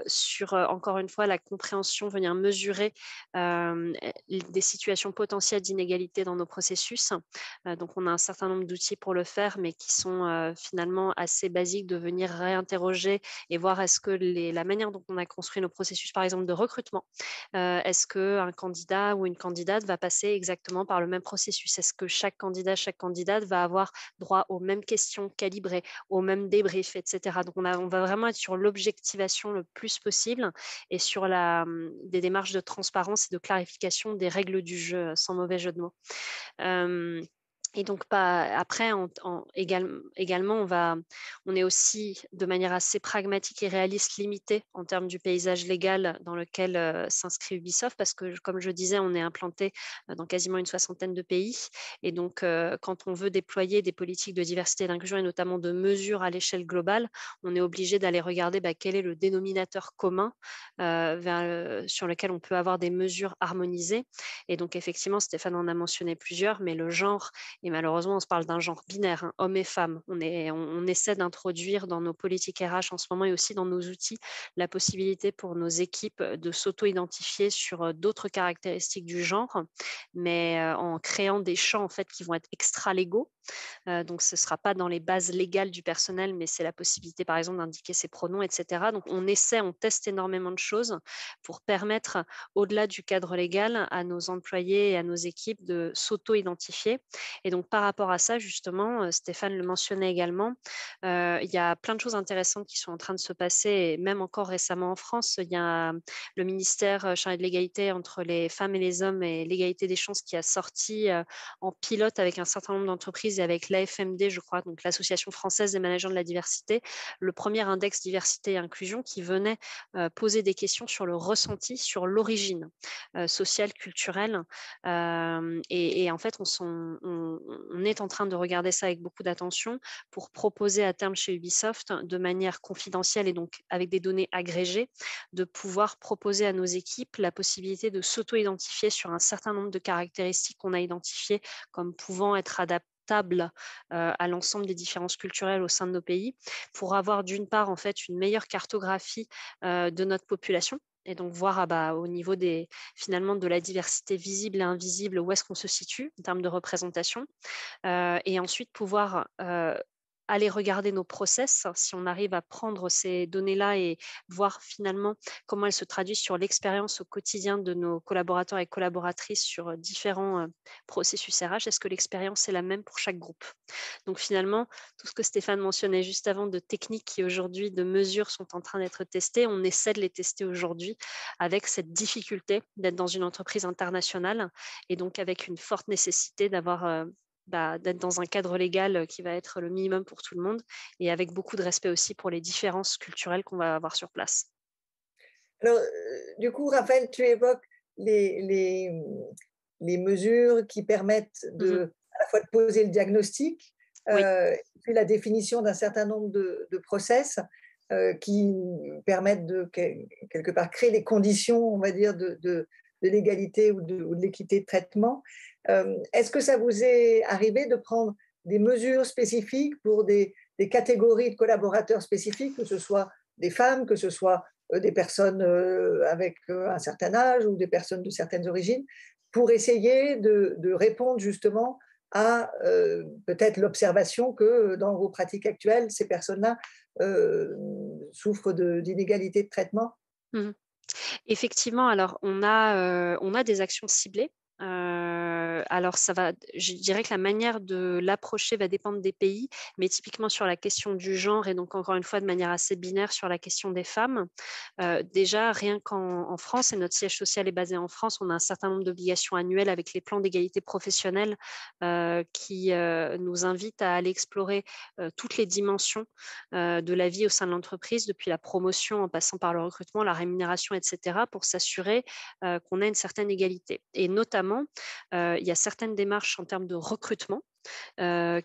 sur, encore une fois, la compréhension, venir mesurer des situations potentielles d'inégalité dans nos processus. Donc, on a un certain nombre d'outils pour le faire, mais qui sont finalement assez basiques, de venir réinterroger et voir est-ce que la manière dont on a construit nos processus, par exemple, de recrutement, est-ce qu'un candidat ou une candidate va passer exactement par le même processus? Est-ce que chaque candidat, chaque candidate va avoir droit aux mêmes questions calibrées, aux mêmes débriefs, etc. Donc, on va vraiment être sur l'objectivation le plus possible et sur des démarches de transparence et de clarification des règles du jeu, sans mauvais jeu de mots. Et donc, après, également, on est aussi de manière assez pragmatique et réaliste limité en termes du paysage légal dans lequel s'inscrit Ubisoft, parce que, comme je disais, on est implanté dans quasiment une 60aine de pays. Et donc, quand on veut déployer des politiques de diversité et d'inclusion, et notamment de mesures à l'échelle globale, on est obligé d'aller regarder quel est le dénominateur commun sur lequel on peut avoir des mesures harmonisées. Et donc, effectivement, Stéphane en a mentionné plusieurs, mais le genre, et malheureusement, on se parle d'un genre binaire, hein, hommes et femmes. On essaie d'introduire dans nos politiques RH en ce moment et aussi dans nos outils la possibilité pour nos équipes de s'auto-identifier sur d'autres caractéristiques du genre, mais en créant des champs en fait, qui vont être extra-légaux. Donc, ce ne sera pas dans les bases légales du personnel, mais c'est la possibilité, par exemple, d'indiquer ses pronoms, etc. Donc, on teste énormément de choses pour permettre, au-delà du cadre légal, à nos employés et à nos équipes de s'auto-identifier. Et donc, par rapport à ça, justement, Stéphane le mentionnait également, il y a plein de choses intéressantes qui sont en train de se passer, et même encore récemment en France, il y a le ministère chargé de l'égalité entre les femmes et les hommes et l'égalité des chances qui a sorti en pilote avec un certain nombre d'entreprises et avec l'AFMD, je crois, donc l'Association française des managers de la diversité, le premier index diversité et inclusion qui venait poser des questions sur le ressenti, sur l'origine sociale, culturelle. Et en fait, on est en train de regarder ça avec beaucoup d'attention pour proposer à terme chez Ubisoft, de manière confidentielle et donc avec des données agrégées, de pouvoir proposer à nos équipes la possibilité de s'auto-identifier sur un certain nombre de caractéristiques qu'on a identifiées comme pouvant être adaptables à l'ensemble des différences culturelles au sein de nos pays, pour avoir d'une part en fait une meilleure cartographie de notre population. Et donc voir au niveau finalement de la diversité visible et invisible, où est-ce qu'on se situe en termes de représentation. Et ensuite pouvoir aller regarder nos process, si on arrive à prendre ces données-là et voir finalement comment elles se traduisent sur l'expérience au quotidien de nos collaborateurs et collaboratrices sur différents processus RH. Est-ce que l'expérience est la même pour chaque groupe? Donc finalement, tout ce que Stéphane mentionnait juste avant de techniques qui aujourd'hui, de mesures sont en train d'être testées, on essaie de les tester aujourd'hui avec cette difficulté d'être dans une entreprise internationale et donc avec une forte nécessité d'avoir d'être dans un cadre légal qui va être le minimum pour tout le monde et avec beaucoup de respect aussi pour les différences culturelles qu'on va avoir sur place. Alors, du coup, Raphaël, tu évoques les mesures qui permettent à la fois de poser le diagnostic, puis la définition d'un certain nombre de process qui permettent de, quelque part, créer les conditions, on va dire, de l'égalité ou de l'équité de traitement. Est-ce que ça vous est arrivé de prendre des mesures spécifiques pour des catégories de collaborateurs spécifiques, que ce soit des femmes, que ce soit des personnes avec un certain âge ou des personnes de certaines origines, pour essayer de répondre justement à peut-être l'observation que dans vos pratiques actuelles, ces personnes-là souffrent d'inégalités de traitement? Effectivement, alors on a des actions ciblées. Alors je dirais que la manière de l'approcher va dépendre des pays, mais typiquement sur la question du genre et donc encore une fois de manière assez binaire sur la question des femmes. Déjà, rien qu'en France, et notre siège social est basé en France, on a un certain nombre d'obligations annuelles avec les plans d'égalité professionnelle qui nous invitent à aller explorer toutes les dimensions de la vie au sein de l'entreprise, depuis la promotion en passant par le recrutement, la rémunération, etc., pour s'assurer qu'on a une certaine égalité. Et notamment, il y a certaines démarches en termes de recrutement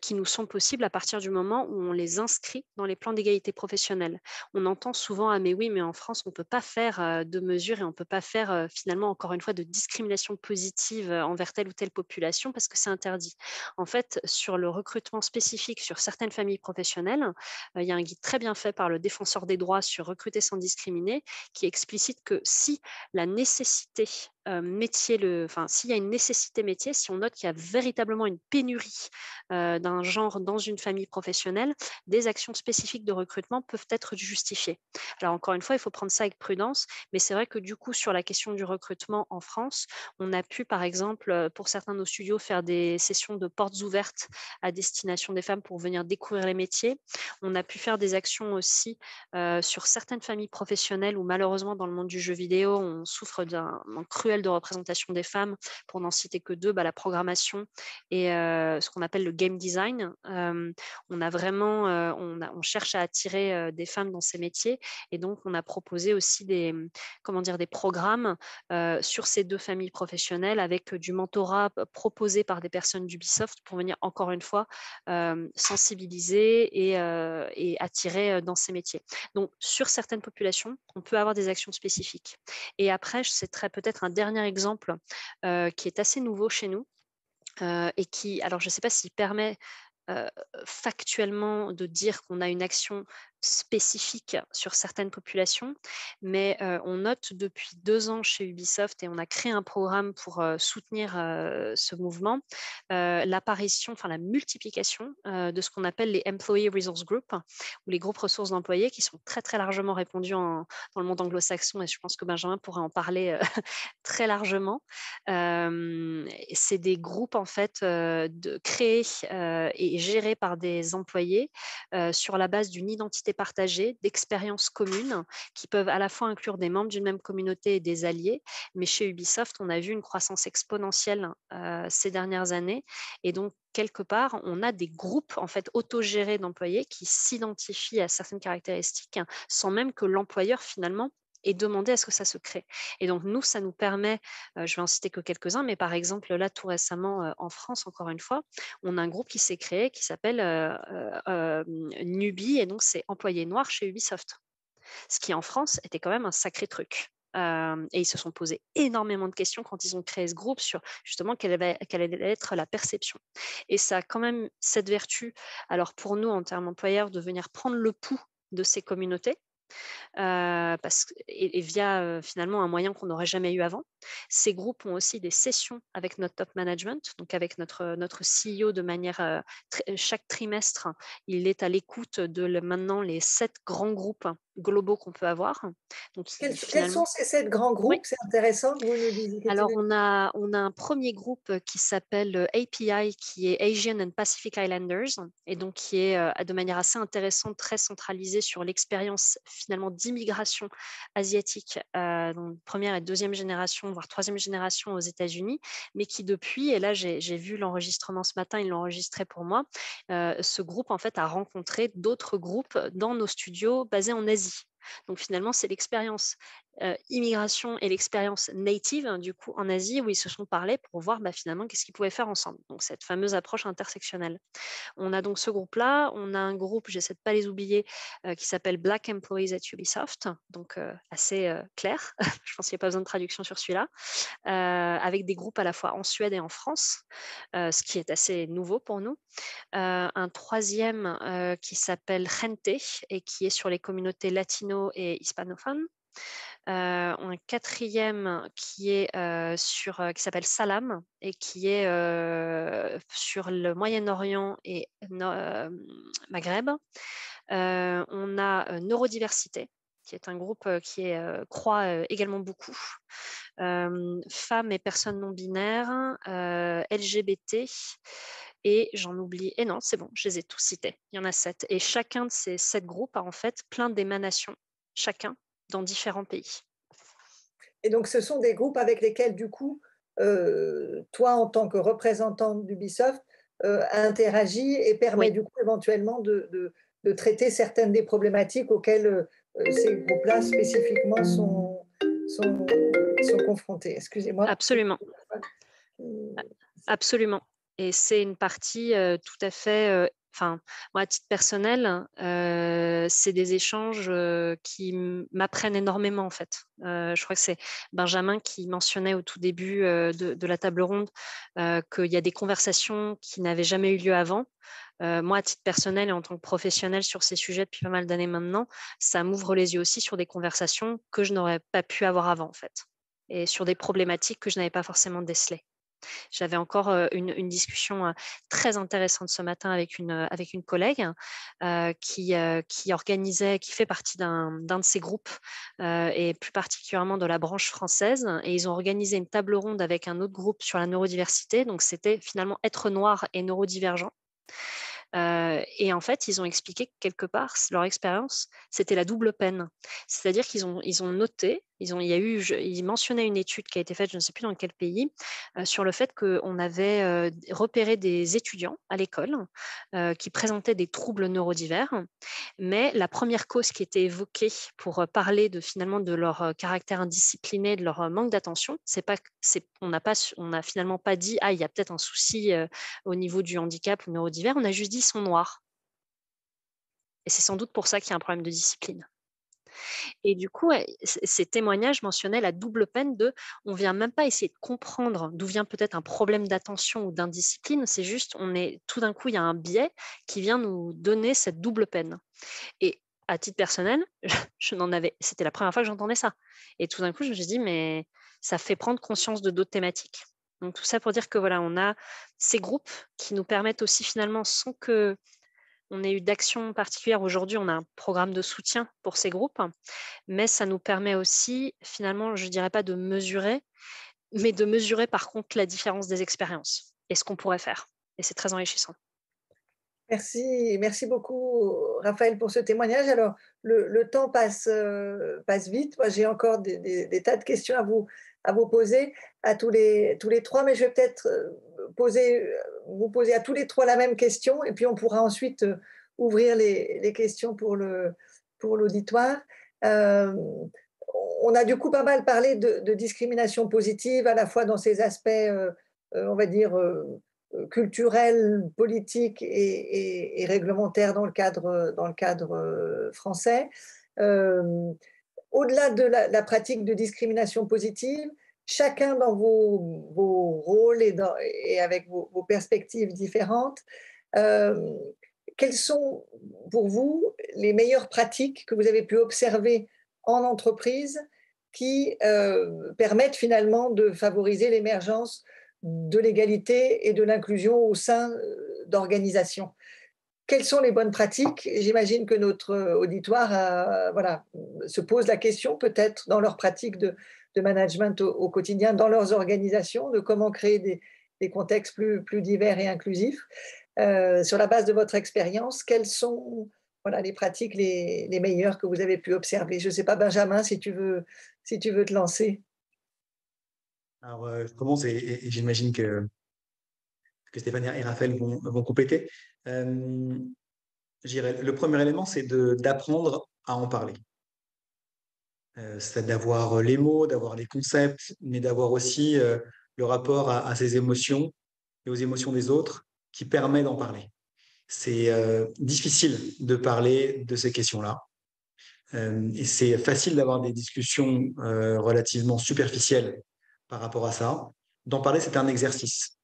qui nous sont possibles à partir du moment où on les inscrit dans les plans d'égalité professionnelle. On entend souvent « Ah mais oui, mais en France, on ne peut pas faire de mesures et on ne peut pas faire finalement, encore une fois, de discrimination positive envers telle ou telle population parce que c'est interdit ». En fait, sur le recrutement spécifique sur certaines familles professionnelles, il y a un guide très bien fait par le défenseur des droits sur Recruter sans discriminer qui explicite que si la nécessité s'il y a une nécessité métier, si on note qu'il y a véritablement une pénurie d'un genre dans une famille professionnelle, des actions spécifiques de recrutement peuvent être justifiées. Alors encore une fois, il faut prendre ça avec prudence, mais c'est vrai que du coup, sur la question du recrutement en France, on a pu par exemple, pour certains de nos studios, faire des sessions de portes ouvertes à destination des femmes pour venir découvrir les métiers. On a pu faire des actions aussi sur certaines familles professionnelles où malheureusement dans le monde du jeu vidéo, on souffre d'un cruel de représentation des femmes, pour n'en citer que deux, la programmation et ce qu'on appelle le game design. On a vraiment, on cherche à attirer des femmes dans ces métiers et donc on a proposé aussi des programmes sur ces deux familles professionnelles avec du mentorat proposé par des personnes d'Ubisoft pour venir encore une fois sensibiliser et attirer dans ces métiers. Donc sur certaines populations, on peut avoir des actions spécifiques. Et après, je citerai peut-être un dernier exemple qui est assez nouveau chez nous et qui, alors je ne sais pas s'il permet factuellement de dire qu'on a une action spécifique sur certaines populations, mais on note depuis 2 ans chez Ubisoft et on a créé un programme pour soutenir ce mouvement, l'apparition, enfin la multiplication de ce qu'on appelle les Employee Resource Group ou les groupes ressources d'employés qui sont très très largement répandus dans le monde anglo-saxon et je pense que Benjamin pourrait en parler très largement. C'est des groupes en fait créés et gérés par des employés sur la base d'une identité partagée, d'expériences communes qui peuvent à la fois inclure des membres d'une même communauté et des alliés. Mais chez Ubisoft, on a vu une croissance exponentielle ces dernières années. Et donc, quelque part, on a des groupes en fait autogérés d'employés qui s'identifient à certaines caractéristiques sans même que l'employeur finalement et demander à ce que ça se crée. Et donc, nous, ça nous permet, je vais en citer que quelques-uns, mais par exemple, là, tout récemment, en France, encore une fois, on a un groupe qui s'est créé qui s'appelle Nubi, et donc c'est employés noirs chez Ubisoft. Ce qui, en France, était quand même un sacré truc. Et ils se sont posés énormément de questions quand ils ont créé ce groupe sur justement quelle allait être la perception. Et ça a quand même cette vertu, alors pour nous, en termes employeurs, de venir prendre le pouls de ces communautés, et via finalement un moyen qu'on n'aurait jamais eu avant. Ces groupes ont aussi des sessions avec notre top management, donc avec notre CEO de manière chaque trimestre, il est à l'écoute de maintenant les 7 grands groupes globaux qu'on peut avoir. Donc, quels sont ces 7 grands groupes? Oui. C'est intéressant que vous nous disiez. Alors, on a un premier groupe qui s'appelle API, qui est Asian and Pacific Islanders, et donc qui est de manière assez intéressante, très centralisée sur l'expérience finalement d'immigration asiatique donc, première et deuxième génération, voire troisième génération aux États-Unis, mais qui depuis, et là j'ai vu l'enregistrement ce matin, ils l'ont enregistré pour moi, ce groupe en fait a rencontré d'autres groupes dans nos studios basés en Asie. Donc finalement, c'est l'expérience immigration et l'expérience native, du coup, en Asie, où ils se sont parlé pour voir finalement qu'est-ce qu'ils pouvaient faire ensemble. Donc cette fameuse approche intersectionnelle. On a donc ce groupe-là. On a un groupe, j'essaie de ne pas les oublier, qui s'appelle Black Employees at Ubisoft, donc assez clair. Je pense qu'il n'y a pas besoin de traduction sur celui-là, avec des groupes à la fois en Suède et en France, ce qui est assez nouveau pour nous. Un troisième qui s'appelle Gente et qui est sur les communautés latino et hispanophones. Un quatrième qui est qui s'appelle Salam et qui est sur le Moyen-Orient et Maghreb. On a Neurodiversité, qui est un groupe qui croît également beaucoup. Femmes et personnes non binaires, LGBT, et j'en oublie. Et non, c'est bon, je les ai tous cités. Il y en a 7. Et chacun de ces 7 groupes a en fait plein d'émanations, chacun dans différents pays. Et donc, ce sont des groupes avec lesquels, du coup, toi, en tant que représentante d'Ubisoft, interagis et permet, du coup, éventuellement de traiter certaines des problématiques auxquelles ces groupes-là, spécifiquement, sont confrontés. Excusez-moi. Absolument. Absolument. Et c'est une partie tout à fait... moi, à titre personnel, c'est des échanges qui m'apprennent énormément, en fait. Je crois que c'est Benjamin qui mentionnait au tout début de la table ronde qu'il y a des conversations qui n'avaient jamais eu lieu avant. Moi, à titre personnel et en tant que professionnel sur ces sujets depuis pas mal d'années maintenant, ça m'ouvre les yeux aussi sur des conversations que je n'aurais pas pu avoir avant, en fait, et sur des problématiques que je n'avais pas forcément décelées. J'avais encore une discussion très intéressante ce matin avec une collègue qui organisait, qui fait partie d'un de ces groupes et plus particulièrement de la branche française. Et ils ont organisé une table ronde avec un autre groupe sur la neurodiversité. Donc, c'était finalement être noir et neurodivergent. Et en fait, ils ont expliqué que quelque part, leur expérience, c'était la double peine. C'est-à-dire qu'ils ont noté, ils mentionnaient une étude qui a été faite, je ne sais plus dans quel pays, sur le fait qu'on avait repéré des étudiants à l'école qui présentaient des troubles neurodivers, mais la première cause qui était évoquée pour parler finalement de leur caractère indiscipliné, de leur manque d'attention, on n'a finalement pas dit il y a peut-être un souci au niveau du handicap ou neurodivers, on a juste dit ils sont noirs. Et c'est sans doute pour ça qu'il y a un problème de discipline. Et du coup, ces témoignages mentionnaient la double peine on ne vient même pas essayer de comprendre d'où vient peut-être un problème d'attention ou d'indiscipline, c'est juste, tout d'un coup, il y a un biais qui vient nous donner cette double peine. Et à titre personnel, c'était la première fois que j'entendais ça. Et tout d'un coup, je me suis dit, mais ça fait prendre conscience de d'autres thématiques. Donc tout ça pour dire que voilà, on a ces groupes qui nous permettent aussi finalement, sans que on ait eu d'action particulière. Aujourd'hui, on a un programme de soutien pour ces groupes, mais ça nous permet aussi, finalement, je ne dirais pas de mesurer, mais de mesurer par contre la différence des expériences et ce qu'on pourrait faire. Et c'est très enrichissant. Merci beaucoup, Raphaël, pour ce témoignage. Alors, le temps passe vite. Moi, j'ai encore des tas de questions à vous poser à tous les trois, mais je vais peut-être vous poser à tous les trois la même question, et puis on pourra ensuite ouvrir les questions pour l'auditoire. On a du coup pas mal parlé de discrimination positive, à la fois dans ses aspects, on va dire, culturels, politiques et réglementaires dans le cadre français. Au-delà de la pratique de discrimination positive, chacun dans vos rôles et avec vos perspectives différentes, quelles sont pour vous les meilleures pratiques que vous avez pu observer en entreprise qui permettent finalement de favoriser l'émergence de l'égalité et de l'inclusion au sein d'organisations? Quelles sont les bonnes pratiques? J'imagine que notre auditoire se pose la question, peut-être dans leur pratique de management au quotidien, dans leurs organisations, de comment créer des contextes plus divers et inclusifs. Sur la base de votre expérience, quelles sont voilà, les pratiques les meilleures que vous avez pu observer. Je ne sais pas, Benjamin, si tu veux te lancer. Alors, je commence et j'imagine que Stéphane et Raphaël vont compléter. Le premier élément, c'est d'apprendre à en parler. C'est d'avoir les mots, d'avoir les concepts, mais d'avoir aussi le rapport à ses émotions et aux émotions des autres qui permet d'en parler. C'est difficile de parler de ces questions-là. Et c'est facile d'avoir des discussions relativement superficielles par rapport à ça. D'en parler, c'est un exercice.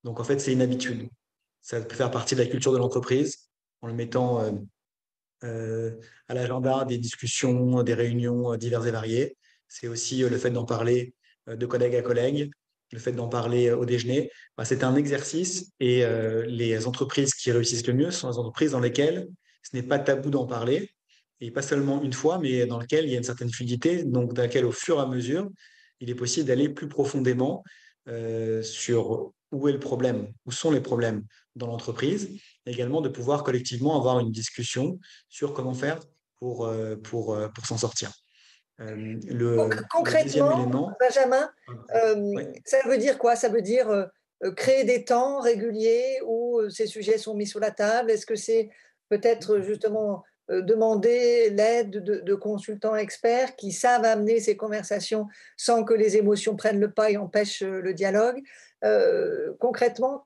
Donc, en fait, c'est une habitude. Ça peut faire partie de la culture de l'entreprise en le mettant à l'agenda des discussions, des réunions diverses et variées. C'est aussi le fait d'en parler de collègue à collègue, le fait d'en parler au déjeuner. C'est un exercice et les entreprises qui réussissent le mieux sont les entreprises dans lesquelles ce n'est pas tabou d'en parler, et pas seulement une fois, mais dans lesquelles il y a une certaine fluidité, donc dans laquelle au fur et à mesure, il est possible d'aller plus profondément sur où est le problème, où sont les problèmes dans l'entreprise, et également de pouvoir collectivement avoir une discussion sur comment faire pour s'en sortir. Concrètement, Benjamin, ça veut dire quoi? Ça veut dire créer des temps réguliers où ces sujets sont mis sur la table? Est-ce que c'est peut-être justement demander l'aide de consultants experts qui savent amener ces conversations sans que les émotions prennent le pas et empêchent le dialogue? Concrètement,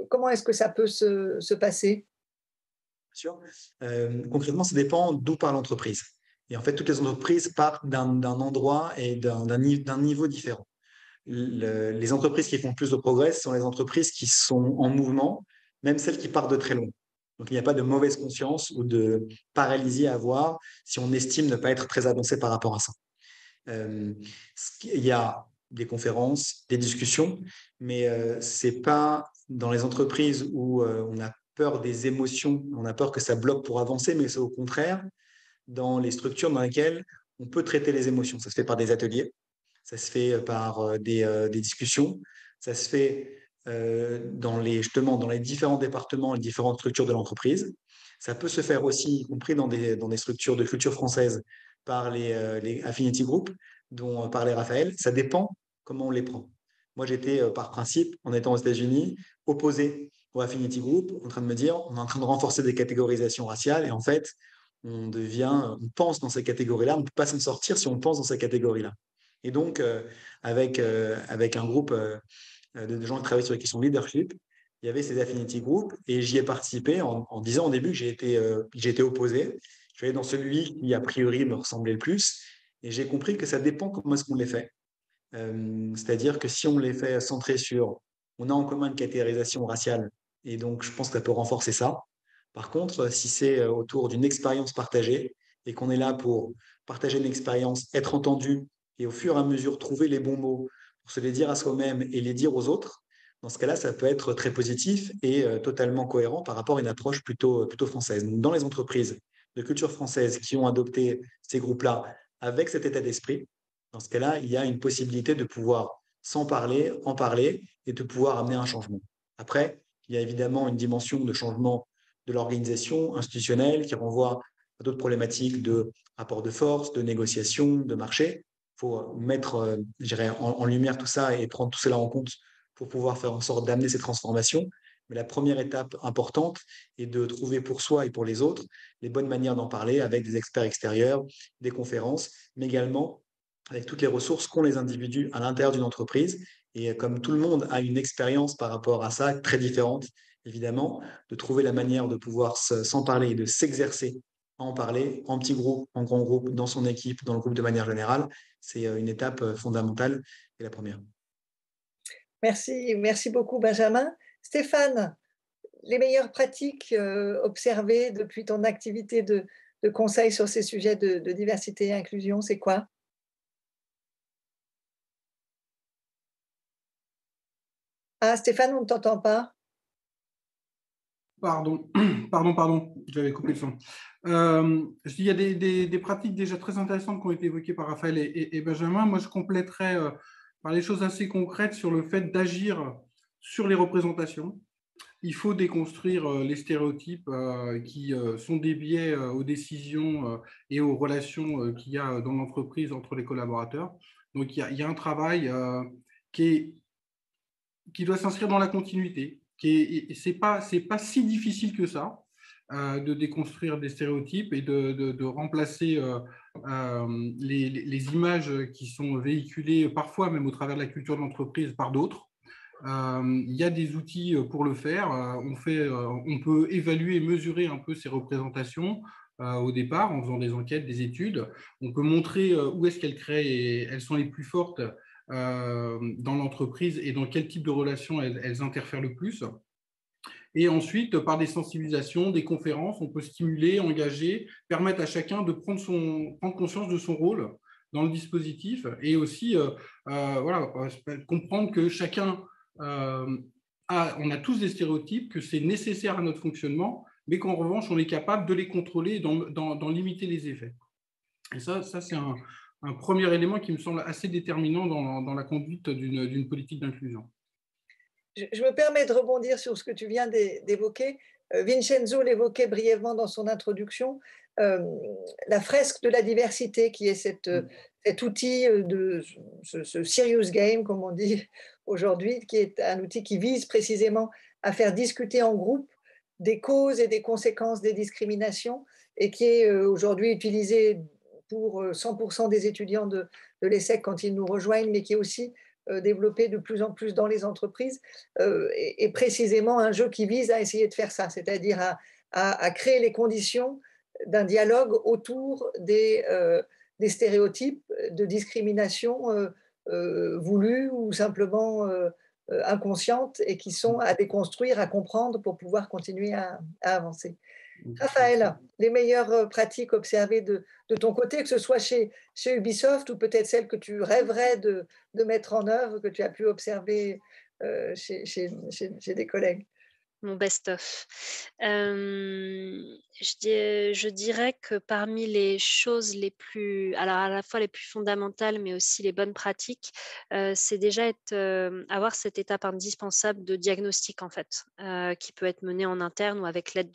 comment est-ce que ça peut se passer? Bien sûr. Concrètement, ça dépend d'où part l'entreprise. Et en fait, toutes les entreprises partent d'un endroit et d'un niveau différent. Les entreprises qui font plus de progrès sont les entreprises qui sont en mouvement, même celles qui partent de très loin. Donc, il n'y a pas de mauvaise conscience ou de paralysie à avoir si on estime ne pas être très avancé par rapport à ça. Il y a des conférences, des discussions, mais ce n'est pas dans les entreprises où on a peur des émotions, on a peur que ça bloque pour avancer, mais c'est au contraire dans les structures dans lesquelles on peut traiter les émotions. Ça se fait par des ateliers, ça se fait par des discussions, ça se fait justement dans les différents départements, les différentes structures de l'entreprise. Ça peut se faire aussi, y compris dans des structures de culture française, par les Affinity Group, dont parlait Raphaël. Ça dépend comment on les prend. Moi, j'étais, par principe, en étant aux États-Unis, opposé au Affinity Group, en train de me dire, on est en train de renforcer des catégorisations raciales, et en fait, on pense dans ces catégories-là, on ne peut pas s'en sortir si on pense dans ces catégories-là. Et donc, avec un groupe de gens qui travaillent sur les questions de leadership, il y avait ces Affinity Group, et j'y ai participé en disant au début que j'ai été opposé. Je suis allé dans celui qui, a priori, me ressemblait le plus, et j'ai compris que ça dépend comment est-ce qu'on les fait. C'est-à-dire que si on les fait centrer sur on a en commun une catégorisation raciale, et donc je pense que ça peut renforcer ça. Par contre, si c'est autour d'une expérience partagée et qu'on est là pour partager une expérience, être entendu et au fur et à mesure trouver les bons mots pour se les dire à soi-même et les dire aux autres, dans ce cas-là, ça peut être très positif et totalement cohérent par rapport à une approche plutôt française. Donc, dans les entreprises de culture française qui ont adopté ces groupes-là avec cet état d'esprit, dans ce cas-là, il y a une possibilité de pouvoir en parler et de pouvoir amener un changement. Après, il y a évidemment une dimension de changement de l'organisation institutionnelle qui renvoie à d'autres problématiques de rapport de force, de négociation, de marché. Il faut mettre en lumière tout ça et prendre tout cela en compte pour pouvoir faire en sorte d'amener ces transformations. Mais la première étape importante est de trouver pour soi et pour les autres les bonnes manières d'en parler avec des experts extérieurs, des conférences, mais également avec toutes les ressources qu'ont les individus à l'intérieur d'une entreprise. Et comme tout le monde a une expérience par rapport à ça, très différente, évidemment, de trouver la manière de pouvoir s'en parler et de s'exercer à en parler en petit groupe, en grand groupe, dans son équipe, dans le groupe de manière générale, c'est une étape fondamentale et la première. Merci beaucoup Benjamin. Stéphane, les meilleures pratiques observées depuis ton activité de conseil sur ces sujets de diversité et inclusion, c'est quoi? Ah, Stéphane, on ne t'entend pas. Pardon, j'avais coupé le son. Il y a des pratiques déjà très intéressantes qui ont été évoquées par Raphaël et Benjamin. Moi, je compléterais par les choses assez concrètes sur le fait d'agir sur les représentations. il faut déconstruire les stéréotypes qui sont des biais aux décisions et aux relations qu'il y a dans l'entreprise entre les collaborateurs. Donc, il y a un travail qui doit s'inscrire dans la continuité. C'est pas si difficile que ça de déconstruire des stéréotypes et de remplacer les images qui sont véhiculées parfois même au travers de la culture de l'entreprise par d'autres. Il y a des outils pour le faire. On peut évaluer et mesurer un peu ces représentations au départ en faisant des enquêtes, des études. On peut montrer où est-ce elles sont les plus fortes dans l'entreprise et dans quel type de relations elles interfèrent le plus. Et ensuite, par des sensibilisations, des conférences, on peut stimuler, engager, permettre à chacun de prendre conscience de son rôle dans le dispositif et aussi comprendre que chacun on a tous des stéréotypes, que c'est nécessaire à notre fonctionnement, mais qu'en revanche, on est capable de les contrôler et d'en limiter les effets. Et ça c'est un premier élément qui me semble assez déterminant dans la conduite d'une politique d'inclusion. Je me permets de rebondir sur ce que tu viens d'évoquer. Vincenzo l'évoquait brièvement dans son introduction, la fresque de la diversité, qui est cet outil ce serious game, comme on dit aujourd'hui, qui est un outil qui vise précisément à faire discuter en groupe des causes et des conséquences des discriminations et qui est aujourd'hui utilisé pour 100% des étudiants de l'ESSEC quand ils nous rejoignent, mais qui est aussi développé de plus en plus dans les entreprises et précisément un jeu qui vise à essayer de faire ça, c'est-à-dire à créer les conditions d'un dialogue autour des stéréotypes de discrimination voulues ou simplement inconscientes et qui sont à déconstruire, à comprendre pour pouvoir continuer à avancer. Raphaël, les meilleures pratiques observées de ton côté, que ce soit chez Ubisoft ou peut-être celles que tu rêverais de mettre en œuvre, que tu as pu observer chez des collègues? Mon best-of. Je dirais que parmi les choses les plus, alors à la fois les plus fondamentales, mais aussi les bonnes pratiques, c'est déjà avoir cette étape indispensable de diagnostic, en fait, qui peut être menée en interne ou avec l'aide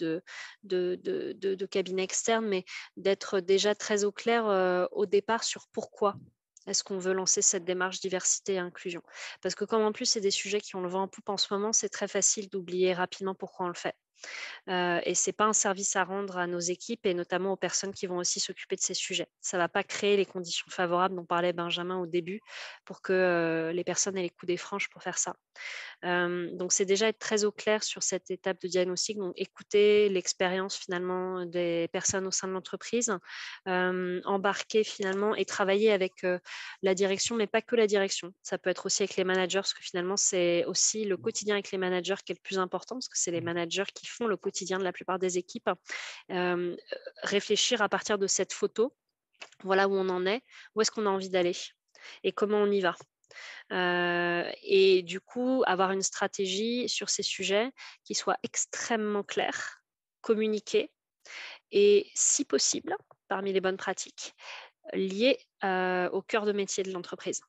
de cabinets externes, mais d'être déjà très au clair au départ sur pourquoi est-ce qu'on veut lancer cette démarche diversité et inclusion. Parce que comme en plus, c'est des sujets qui ont le vent en poupe en ce moment, c'est très facile d'oublier rapidement pourquoi on le fait. Et ce n'est pas un service à rendre à nos équipes et notamment aux personnes qui vont aussi s'occuper de ces sujets. Ça ne va pas créer les conditions favorables dont parlait Benjamin au début pour que les personnes aient les coups des franches pour faire ça. Donc, c'est déjà être très au clair sur cette étape de diagnostic, donc écouter l'expérience finalement des personnes au sein de l'entreprise, embarquer finalement et travailler avec la direction, mais pas que la direction. Ça peut être aussi avec les managers, parce que finalement, c'est aussi le quotidien avec les managers qui est le plus important, parce que c'est les managers qui font le quotidien de la plupart des équipes. Réfléchir à partir de cette photo, voilà où on en est, où est-ce qu'on a envie d'aller et comment on y va. Et du coup, avoir une stratégie sur ces sujets qui soit extrêmement claire, communiquée et, si possible, parmi les bonnes pratiques, liée au cœur de métier de l'entreprise.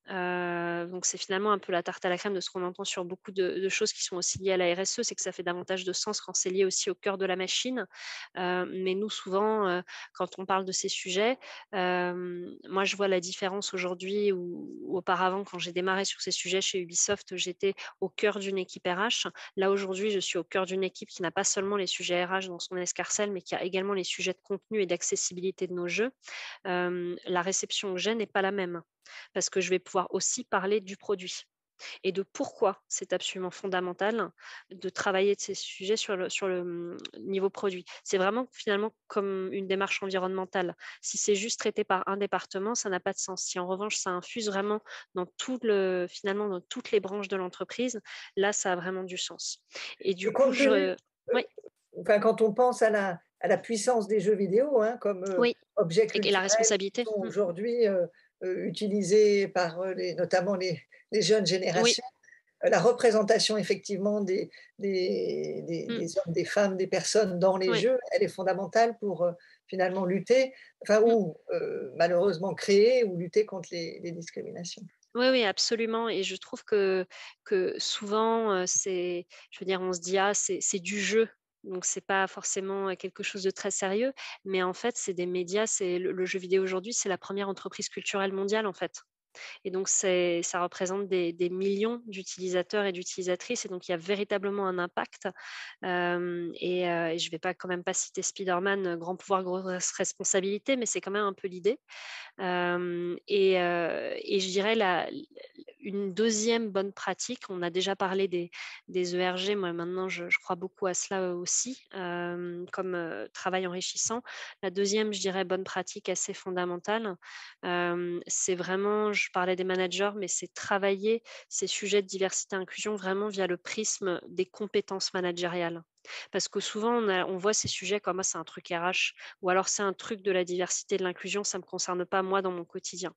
Donc, c'est finalement un peu la tarte à la crème de ce qu'on entend sur beaucoup de choses qui sont aussi liées à la RSE, c'est que ça fait davantage de sens quand c'est lié aussi au cœur de la machine. Mais nous, souvent, quand on parle de ces sujets, moi, je vois la différence aujourd'hui ou auparavant, quand j'ai démarré sur ces sujets chez Ubisoft, j'étais au cœur d'une équipe RH. Là, aujourd'hui, je suis au cœur d'une équipe qui n'a pas seulement les sujets RH dans son escarcelle, mais qui a également les sujets de contenu et d'accessibilité de nos jeux. La réception que j'ai n'est pas la même, parce que je vais pouvoir aussi parler du produit et de pourquoi c'est absolument fondamental de travailler de ces sujets sur le niveau produit. C'est vraiment finalement comme une démarche environnementale. Si c'est juste traité par un département, ça n'a pas de sens. Si en revanche, ça infuse vraiment dans finalement dans toutes les branches de l'entreprise, là, ça a vraiment du sens. Et du coup, quand on pense à la puissance des jeux vidéo, comme objet culturel, et la responsabilité qui sont aujourd'hui utilisés par notamment les jeunes générations. La représentation effectivement des hommes, des femmes, des personnes dans les jeux, elle est fondamentale pour finalement lutter, ou malheureusement créer ou lutter contre les discriminations. Oui, oui, absolument. Et je trouve que souvent, je veux dire, on se dit, ah, c'est du jeu. Donc, c'est pas forcément quelque chose de très sérieux. Mais en fait, c'est des médias. C'est le jeu vidéo aujourd'hui, c'est la première entreprise culturelle mondiale, en fait. Et donc, ça représente des millions d'utilisateurs et d'utilisatrices. Et donc, il y a véritablement un impact. Et je ne vais pas quand même pas citer Spider-Man, grand pouvoir, grosse responsabilité, mais c'est quand même un peu l'idée. Et je dirais une deuxième bonne pratique, on a déjà parlé des ERG, moi maintenant je crois beaucoup à cela aussi, comme travail enrichissant. La deuxième, je dirais, bonne pratique assez fondamentale, c'est vraiment, je parlais des managers, mais c'est travailler ces sujets de diversité et inclusion vraiment via le prisme des compétences managériales. Parce que souvent, on voit ces sujets comme c'est un truc RH ou alors c'est un truc de la diversité et de l'inclusion, ça ne me concerne pas moi dans mon quotidien.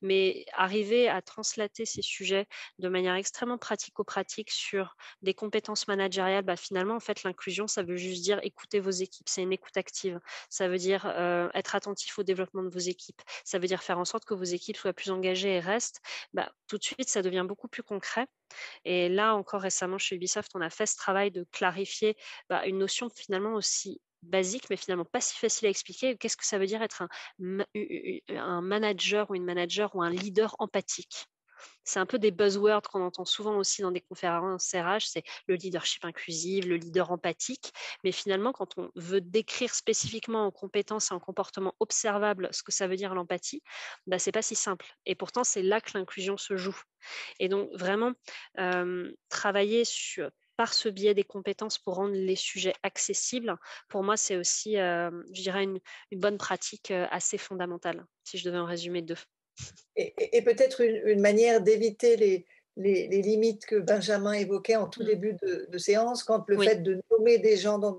Mais arriver à translater ces sujets de manière extrêmement pratico-pratique sur des compétences managériales, finalement, en fait, l'inclusion, ça veut juste dire écouter vos équipes, c'est une écoute active. Ça veut dire être attentif au développement de vos équipes. Ça veut dire faire en sorte que vos équipes soient plus engagées et restent. Tout de suite, ça devient beaucoup plus concret. Et là, encore récemment, chez Ubisoft, on a fait ce travail de clarifier une notion finalement aussi basique, mais finalement pas si facile à expliquer. Qu'est-ce que ça veut dire être un manager ou une manager ou un leader empathique? C'est un peu des buzzwords qu'on entend souvent aussi dans des conférences RH, c'est le leadership inclusif, le leader empathique. Mais finalement, quand on veut décrire spécifiquement en compétences et en comportement observable ce que ça veut dire l'empathie, c'est pas si simple. Et pourtant, c'est là que l'inclusion se joue. Et donc, vraiment, travailler par ce biais des compétences pour rendre les sujets accessibles, pour moi, c'est aussi, je dirais, une bonne pratique assez fondamentale, si je devais en résumer deux. Et peut-être une manière d'éviter les limites que Benjamin évoquait en tout début de séance, quand le fait de nommer des gens dans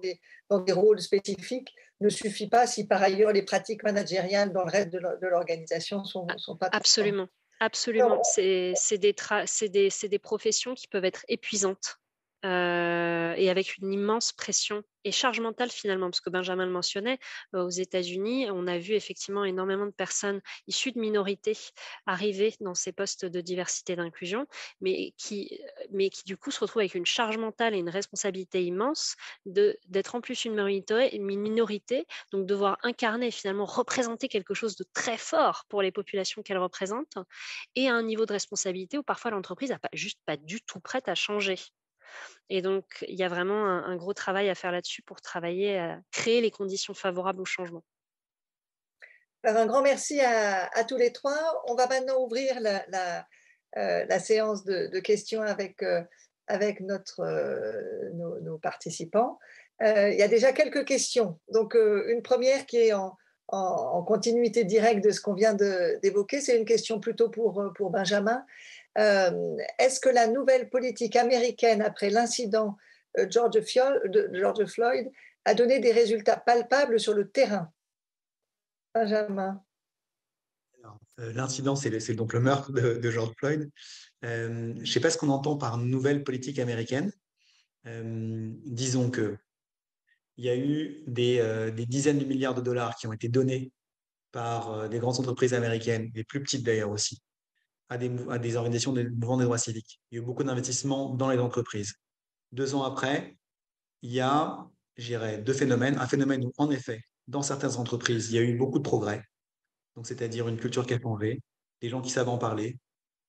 des rôles spécifiques ne suffit pas si par ailleurs les pratiques managériales dans le reste de l'organisation sont pas… Absolument. Absolument, c'est des professions qui peuvent être épuisantes et avec une immense pression et charge mentale finalement, parce que Benjamin le mentionnait, aux États-Unis, on a vu effectivement énormément de personnes issues de minorités arriver dans ces postes de diversité et d'inclusion, mais qui du coup se retrouvent avec une charge mentale et une responsabilité immense d'être en plus une minorité, donc devoir incarner et finalement représenter quelque chose de très fort pour les populations qu'elle représente, et à un niveau de responsabilité où parfois l'entreprise n'est juste pas du tout prête à changer. Et donc, il y a vraiment un gros travail à faire là-dessus pour travailler à créer les conditions favorables au changement. Alors, un grand merci à tous les trois. On va maintenant ouvrir la séance de questions avec nos participants. Il y a déjà quelques questions. Donc, une première qui est en continuité directe de ce qu'on vient d'évoquer, c'est une question plutôt pour Benjamin. Est-ce que la nouvelle politique américaine après l'incident de George Floyd a donné des résultats palpables sur le terrain? Benjamin. L'incident, c'est donc le meurtre de George Floyd. Je ne sais pas ce qu'on entend par nouvelle politique américaine. Disons qu'il y a eu des dizaines de milliards de dollars qui ont été donnés par des grandes entreprises américaines, et plus petites d'ailleurs aussi, à des organisations de mouvement des droits civiques. Il y a eu beaucoup d'investissements dans les entreprises. 2 ans après, il y a, je dirais, deux phénomènes. Un phénomène où, en effet, dans certaines entreprises, il y a eu beaucoup de progrès, donc c'est-à-dire une culture qui a changé, des gens qui savent en parler,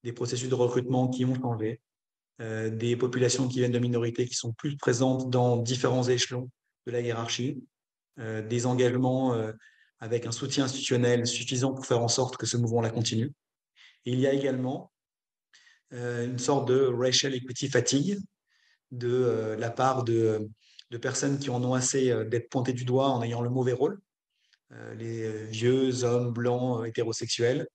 des processus de recrutement qui ont changé, des populations qui viennent de minorités qui sont plus présentes dans différents échelons de la hiérarchie, des engagements avec un soutien institutionnel suffisant pour faire en sorte que ce mouvement-là continue. Et il y a également une sorte de racial equity fatigue de la part de personnes qui en ont assez d'être pointées du doigt en ayant le mauvais rôle, les vieux hommes blancs hétérosexuels,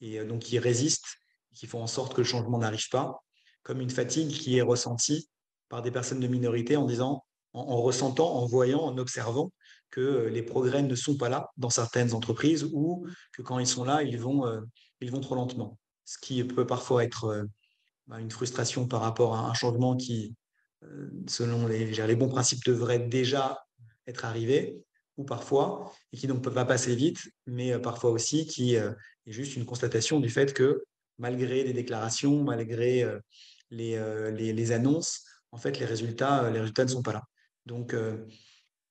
et donc qui résistent, qui font en sorte que le changement n'arrive pas, comme une fatigue qui est ressentie par des personnes de minorité en disant, en ressentant, en voyant, en observant que les progrès ne sont pas là dans certaines entreprises, ou que quand ils sont là, ils vont trop lentement. Ce qui peut parfois être une frustration par rapport à un changement qui, selon les bons principes, devrait déjà être arrivé, ou parfois, et qui donc ne peut pas passer vite, mais parfois aussi qui est juste une constatation du fait que malgré les déclarations, malgré les annonces, en fait, les résultats ne sont pas là. Donc,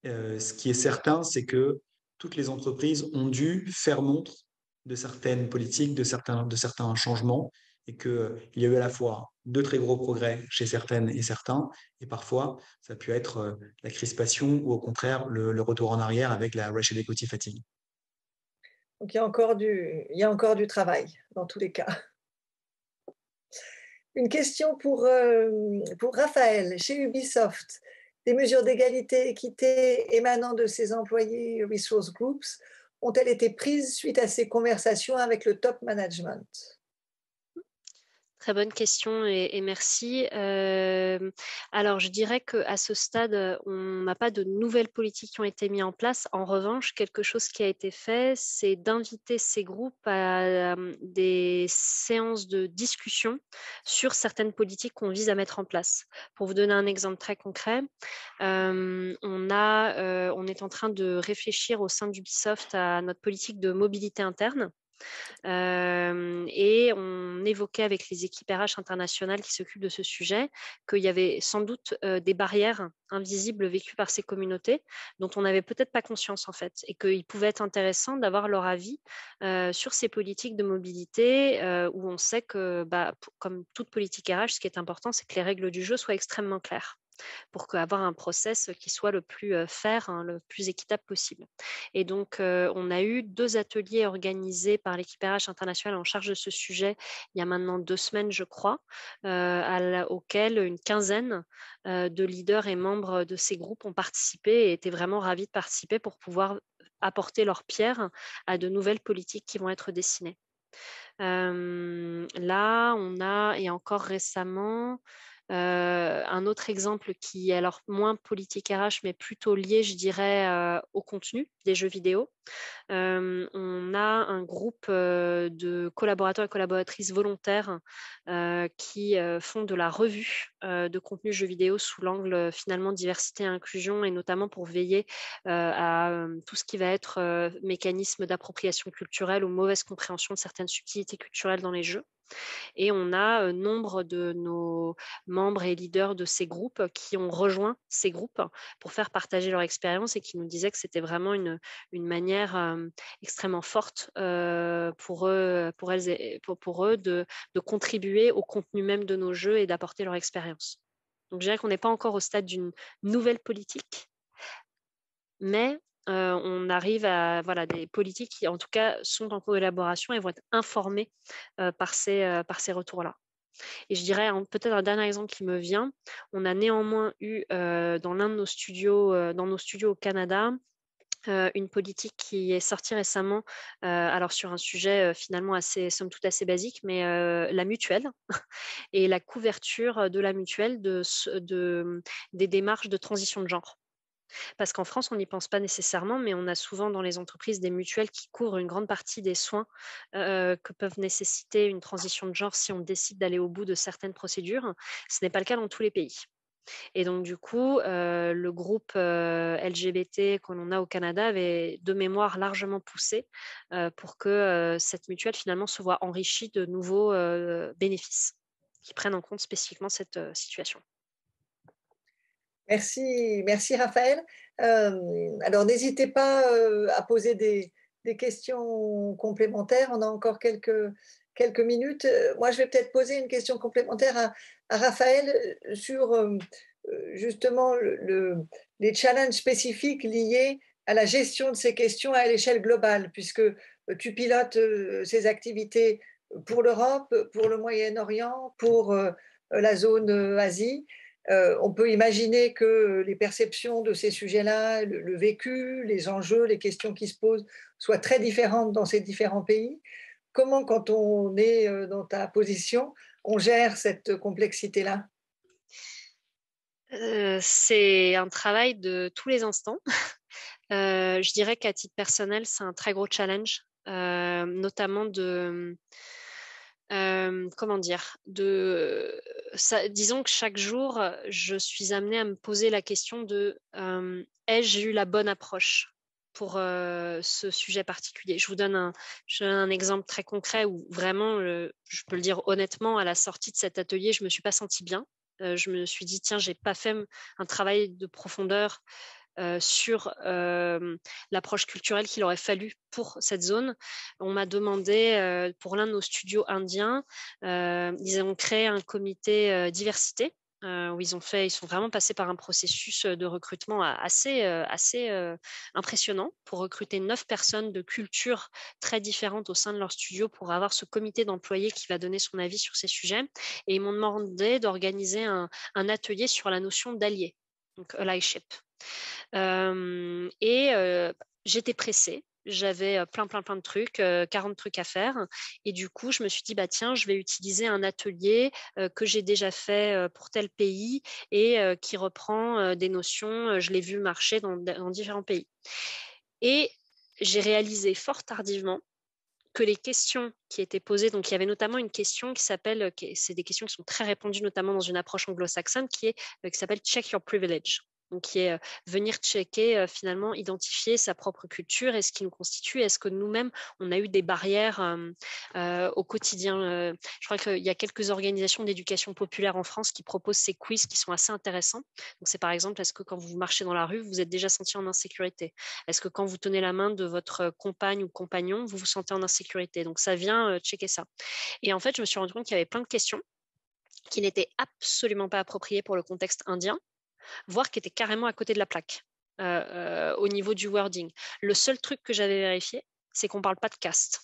ce qui est certain, c'est que toutes les entreprises ont dû faire montre de certaines politiques, de certains changements, et qu'il y a eu à la fois de très gros progrès chez certaines et certains, et parfois, ça a pu être la crispation ou au contraire le retour en arrière avec la Racial Equity fatigue. Donc, il y a encore du travail dans tous les cas. Une question pour Raphaël. Chez Ubisoft, des mesures d'égalité et équité émanant de ses employés Resource Groups ont-elles été prises suite à ces conversations avec le top management? Très bonne question et merci. Alors, je dirais qu'à ce stade, on n'a pas de nouvelles politiques qui ont été mises en place. En revanche, quelque chose qui a été fait, c'est d'inviter ces groupes à des séances de discussion sur certaines politiques qu'on vise à mettre en place. Pour vous donner un exemple très concret, on est en train de réfléchir au sein d'Ubisoft à notre politique de mobilité interne. Et on évoquait avec les équipes RH internationales qui s'occupent de ce sujet qu'il y avait sans doute des barrières invisibles vécues par ces communautés dont on n'avait peut-être pas conscience en fait, et qu'il pouvait être intéressant d'avoir leur avis sur ces politiques de mobilité où on sait que, comme toute politique RH, ce qui est important, c'est que les règles du jeu soient extrêmement claires pour avoir un process qui soit le plus fair, le plus équitable possible. Et donc, on a eu 2 ateliers organisés par l'équipe RH internationale en charge de ce sujet il y a maintenant 2 semaines, je crois, auxquels une quinzaine de leaders et membres de ces groupes ont participé et étaient vraiment ravis de participer pour pouvoir apporter leur pierre à de nouvelles politiques qui vont être dessinées. Là, on a, et encore récemment, un autre exemple qui est alors moins politique RH, mais plutôt lié, je dirais, au contenu des jeux vidéo. On a un groupe de collaborateurs et collaboratrices volontaires qui font de la revue de contenu jeux vidéo sous l'angle finalement diversité et inclusion, et notamment pour veiller à tout ce qui va être mécanisme d'appropriation culturelle ou mauvaise compréhension de certaines subtilités culturelles dans les jeux. Et on a nombre de nos membres et leaders de ces groupes qui ont rejoint ces groupes pour faire partager leur expérience et qui nous disaient que c'était vraiment une manière extrêmement forte pour eux de contribuer au contenu même de nos jeux et d'apporter leur expérience. Donc je dirais qu'on n'est pas encore au stade d'une nouvelle politique, mais on arrive à des politiques qui, en tout cas, sont en collaboration et vont être informées par ces retours-là. Et je dirais peut-être un dernier exemple qui me vient. On a néanmoins eu dans l'un de nos studios, au Canada, une politique qui est sortie récemment, alors sur un sujet finalement somme toute assez basique, mais la mutuelle et la couverture de la mutuelle des démarches de transition de genre. Parce qu'en France, on n'y pense pas nécessairement, mais on a souvent dans les entreprises des mutuelles qui couvrent une grande partie des soins que peuvent nécessiter une transition de genre si on décide d'aller au bout de certaines procédures. Ce n'est pas le cas dans tous les pays. Et donc, du coup, le groupe LGBT que l'on a au Canada avait de mémoire largement poussé pour que cette mutuelle finalement se voit enrichie de nouveaux bénéfices qui prennent en compte spécifiquement cette situation. Merci Raphaël. Alors n'hésitez pas à poser des questions complémentaires. On a encore quelques minutes. Moi, je vais peut-être poser une question complémentaire à Raphaël sur justement les challenges spécifiques liés à la gestion de ces questions à l'échelle globale, puisque tu pilotes ces activités pour l'Europe, pour le Moyen-Orient, pour la zone Asie. On peut imaginer que les perceptions de ces sujets-là, le vécu, les enjeux, les questions qui se posent soient très différentes dans ces différents pays. Comment, quand on est dans ta position, on gère cette complexité-là? C'est un travail de tous les instants. Je dirais qu'à titre personnel, c'est un très gros challenge, notamment disons que chaque jour, je suis amenée à me poser la question de ai-je eu la bonne approche pour ce sujet particulier. Je vous donne un exemple très concret où vraiment, je peux le dire honnêtement, à la sortie de cet atelier, je ne me suis pas sentie bien. Je me suis dit, tiens, je n'ai pas fait un travail de profondeur sur l'approche culturelle qu'il aurait fallu pour cette zone. On m'a demandé, pour l'un de nos studios indiens, ils ont créé un comité diversité, où ils sont vraiment passés par un processus de recrutement assez impressionnant pour recruter 9 personnes de cultures très différentes au sein de leur studio pour avoir ce comité d'employés qui va donner son avis sur ces sujets. Et ils m'ont demandé d'organiser un atelier sur la notion d'allié, donc allyship. J'étais pressée. J'avais plein de trucs, 40 trucs à faire. Et du coup, je me suis dit, bah, tiens, je vais utiliser un atelier que j'ai déjà fait pour tel pays et qui reprend des notions. Je l'ai vu marcher dans différents pays. Et j'ai réalisé fort tardivement que les questions qui étaient posées, donc il y avait notamment une question c'est des questions qui sont très répandues, notamment dans une approche anglo-saxonne, qui s'appelle « Check your privilege ». Donc, qui est venir checker, finalement, identifier sa propre culture et ce qui nous constitue. Est-ce que nous-mêmes, on a eu des barrières au quotidien? Je crois qu'il y a quelques organisations d'éducation populaire en France qui proposent ces quiz qui sont assez intéressants. Donc, c'est par exemple, est-ce que quand vous marchez dans la rue, vous êtes déjà senti en insécurité? Est-ce que quand vous tenez la main de votre compagne ou compagnon, vous vous sentez en insécurité? Donc, ça vient checker ça. Et en fait, je me suis rendu compte qu'il y avait plein de questions qui n'étaient absolument pas appropriées pour le contexte indien, voire qui était carrément à côté de la plaque au niveau du wording. Le seul truc que j'avais vérifié, c'est qu'on ne parle pas de caste.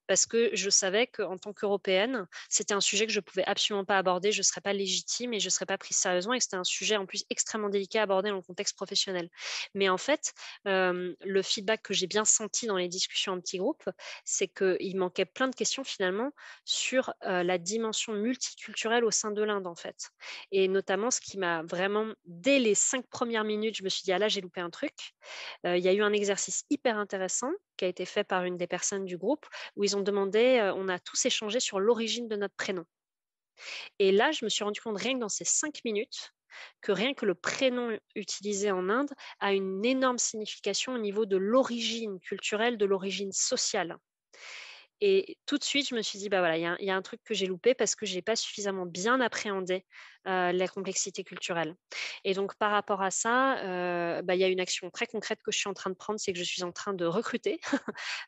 Parce que je savais qu'en tant qu'Européenne, c'était un sujet que je ne pouvais absolument pas aborder, je ne serais pas légitime et je ne serais pas prise sérieusement, et que c'était un sujet en plus extrêmement délicat à aborder dans le contexte professionnel. Mais en fait, le feedback que j'ai bien senti dans les discussions en petits groupes, c'est qu'il manquait plein de questions finalement sur la dimension multiculturelle au sein de l'Inde en fait. Et notamment, ce qui m'a vraiment, dès les 5 premières minutes, je me suis dit, ah là, j'ai loupé un truc. Il y a eu un exercice hyper intéressant qui a été fait par une des personnes du groupe, où ils ont demandé, on a tous échangé sur l'origine de notre prénom. Et là, je me suis rendu compte, rien que dans ces 5 minutes, que rien que le prénom utilisé en Inde a une énorme signification au niveau de l'origine culturelle, de l'origine sociale. Et tout de suite, je me suis dit, bah voilà, il y a un truc que j'ai loupé parce que je n'ai pas suffisamment bien appréhendé la complexité culturelle. Et donc, par rapport à ça, il y a une action très concrète que je suis en train de prendre, c'est que je suis en train de recruter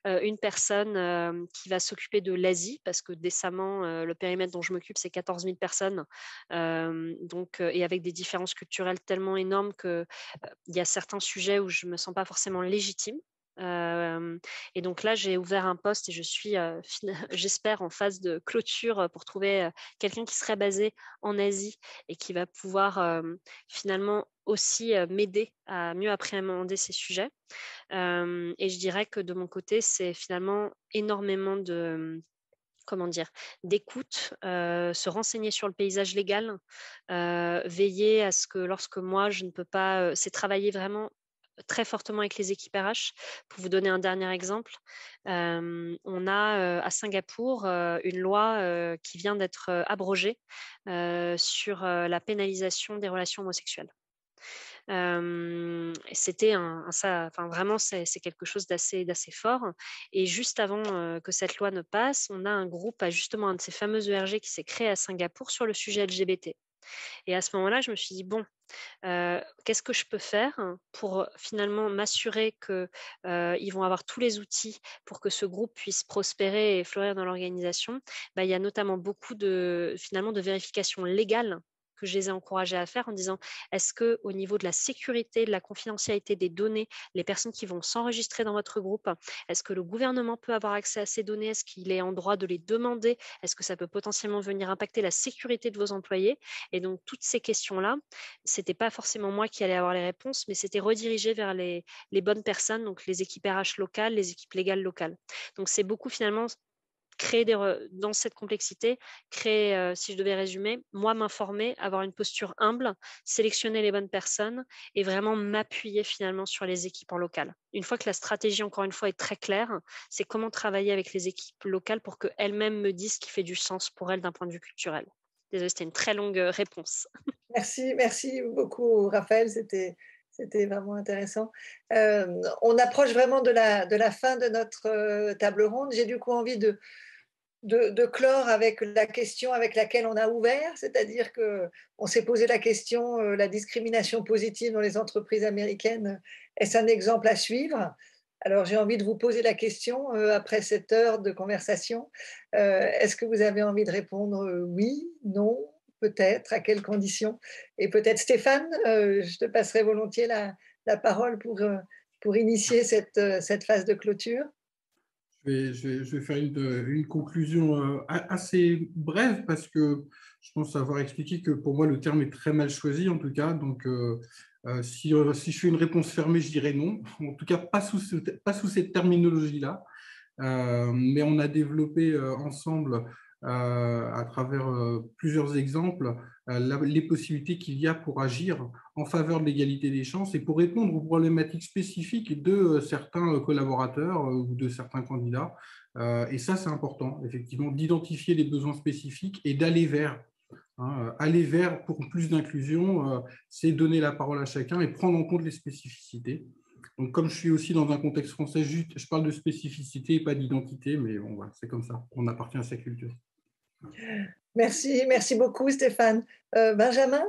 une personne qui va s'occuper de l'Asie, parce que décemment, le périmètre dont je m'occupe, c'est 14 000 personnes, et avec des différences culturelles tellement énormes qu'il y a certains sujets où je ne me sens pas forcément légitime. Et donc là, j'ai ouvert un poste et je suis, j'espère, en phase de clôture pour trouver quelqu'un qui serait basé en Asie et qui va pouvoir finalement aussi m'aider à mieux appréhender ces sujets. Et je dirais que de mon côté, c'est finalement énormément d'écoute, se renseigner sur le paysage légal, veiller à ce que lorsque moi, je ne peux pas, c'est travailler vraiment très fortement avec les équipes RH. Pour vous donner un dernier exemple, on a à Singapour une loi qui vient d'être abrogée sur la pénalisation des relations homosexuelles. C'était vraiment c'est quelque chose d'assez fort. Et juste avant que cette loi ne passe, on a un groupe, justement un de ces fameux ERG qui s'est créé à Singapour sur le sujet LGBT. Et à ce moment-là, je me suis dit, bon, qu'est-ce que je peux faire pour finalement m'assurer qu'ils vont avoir tous les outils pour que ce groupe puisse prospérer et fleurir dans l'organisation? Il y a notamment beaucoup de vérifications légales que je les ai encouragés à faire en disant, est-ce qu'au niveau de la sécurité, de la confidentialité des données, les personnes qui vont s'enregistrer dans votre groupe, est-ce que le gouvernement peut avoir accès à ces données? Est-ce qu'il est en droit de les demander? Est-ce que ça peut potentiellement venir impacter la sécurité de vos employés? Et donc, toutes ces questions-là, ce n'était pas forcément moi qui allais avoir les réponses, mais c'était redirigé vers les bonnes personnes, donc les équipes RH locales, les équipes légales locales. Donc, c'est beaucoup finalement créer dans cette complexité, si je devais résumer, moi m'informer, avoir une posture humble, sélectionner les bonnes personnes et vraiment m'appuyer finalement sur les équipes en local. Une fois que la stratégie, encore une fois, est très claire, c'est comment travailler avec les équipes locales pour qu'elles-mêmes me disent ce qui fait du sens pour elles d'un point de vue culturel. Désolée, c'était une très longue réponse. Merci beaucoup Raphaël, c'était C'était vraiment intéressant. On approche vraiment de la fin de notre table ronde. J'ai du coup envie de clore avec la question avec laquelle on a ouvert, c'est-à-dire qu'on s'est posé la question, la discrimination positive dans les entreprises américaines, est-ce un exemple à suivre? Alors j'ai envie de vous poser la question, après cette heure de conversation, est-ce que vous avez envie de répondre oui, non, peut-être, à quelles conditions? Et peut-être Stéphane, je te passerai volontiers la parole pour initier cette phase de clôture. Je vais faire une conclusion assez brève parce que je pense avoir expliqué que pour moi le terme est très mal choisi en tout cas. Donc si je fais une réponse fermée, je dirais non. En tout cas, pas sous cette terminologie-là. Mais on a développé ensemble, à travers plusieurs exemples, les possibilités qu'il y a pour agir en faveur de l'égalité des chances et pour répondre aux problématiques spécifiques de certains collaborateurs ou de certains candidats. Et ça, c'est important, effectivement, d'identifier les besoins spécifiques et d'aller vers. Aller vers pour plus d'inclusion, c'est donner la parole à chacun et prendre en compte les spécificités. Donc, comme je suis aussi dans un contexte français, je parle de spécificité et pas d'identité, mais bon, voilà, c'est comme ça. On appartient à sa culture. Merci beaucoup Stéphane. Benjamin,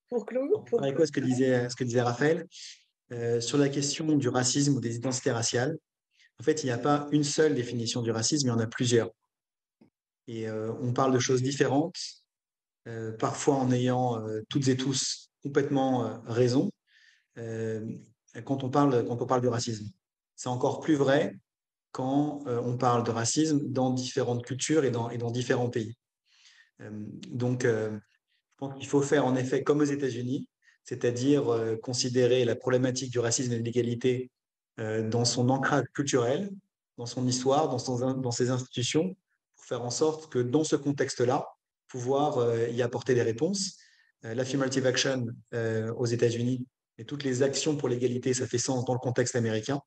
pour clore. Avec quoi ce que disait Raphaël sur la question du racisme ou des identités raciales. En fait, il n'y a pas une seule définition du racisme, il y en a plusieurs. Et on parle de choses différentes, parfois en ayant toutes et tous complètement raison quand on parle du racisme. C'est encore plus vrai quand on parle de racisme dans différentes cultures et dans différents pays. Donc, je pense qu'il faut faire en effet comme aux États-Unis, c'est-à-dire considérer la problématique du racisme et de l'égalité dans son ancrage culturel, dans son histoire, dans ses institutions, pour faire en sorte que dans ce contexte-là, pouvoir y apporter des réponses. L'affirmative action aux États-Unis et toutes les actions pour l'égalité, ça fait sens dans le contexte américain.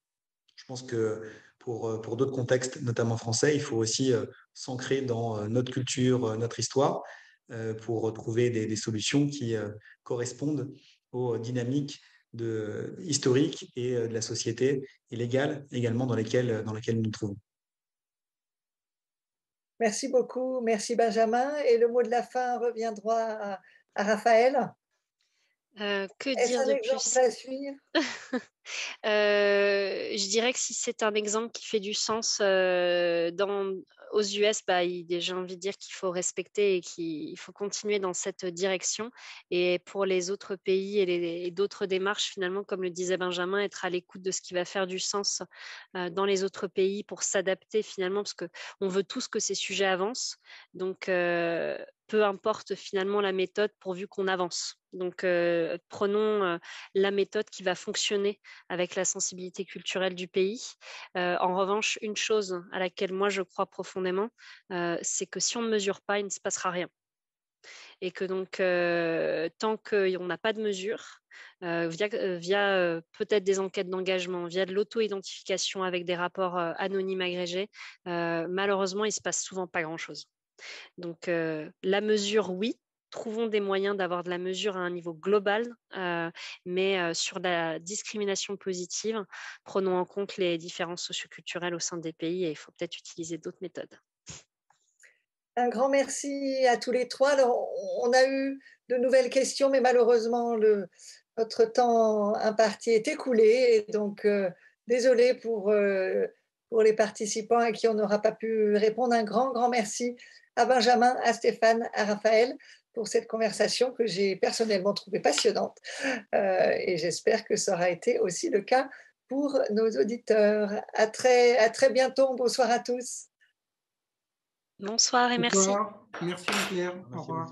Je pense que pour d'autres contextes, notamment français, il faut aussi s'ancrer dans notre culture, notre histoire, pour trouver des solutions qui correspondent aux dynamiques historiques et de la société et légale également dans lesquelles nous nous trouvons. Merci beaucoup, merci Benjamin. Et le mot de la fin reviendra à Raphaël. Que dire de plus à suivre Je dirais que si c'est un exemple qui fait du sens aux US, j'ai envie de dire qu'il faut respecter et qu'il faut continuer dans cette direction. Et pour les autres pays et d'autres démarches, finalement, comme le disait Benjamin, être à l'écoute de ce qui va faire du sens dans les autres pays pour s'adapter finalement, parce qu'on veut tous que ces sujets avancent. Donc, peu importe finalement la méthode pourvu qu'on avance. Donc, prenons la méthode qui va fonctionner avec la sensibilité culturelle du pays. En revanche, une chose à laquelle moi je crois profondément, c'est que si on ne mesure pas, il ne se passera rien. Et que donc, tant qu'on n'a pas de mesure, via peut-être des enquêtes d'engagement, via de l'auto-identification avec des rapports anonymes agrégés, malheureusement, il ne se passe souvent pas grand-chose. Donc, la mesure, oui. Trouvons des moyens d'avoir de la mesure à un niveau global, mais sur la discrimination positive, prenons en compte les différences socioculturelles au sein des pays et il faut peut-être utiliser d'autres méthodes. Un grand merci à tous les trois. Alors, on a eu de nouvelles questions, mais malheureusement, notre temps imparti est écoulé. Et donc, désolé pour les participants à qui on n'aura pas pu répondre. Un grand merci à Benjamin, à Stéphane, à Raphaël pour cette conversation que j'ai personnellement trouvée passionnante. Et j'espère que ça aura été aussi le cas pour nos auditeurs. À très bientôt. Bonsoir à tous. Bonsoir et merci. Merci Claire. Au revoir.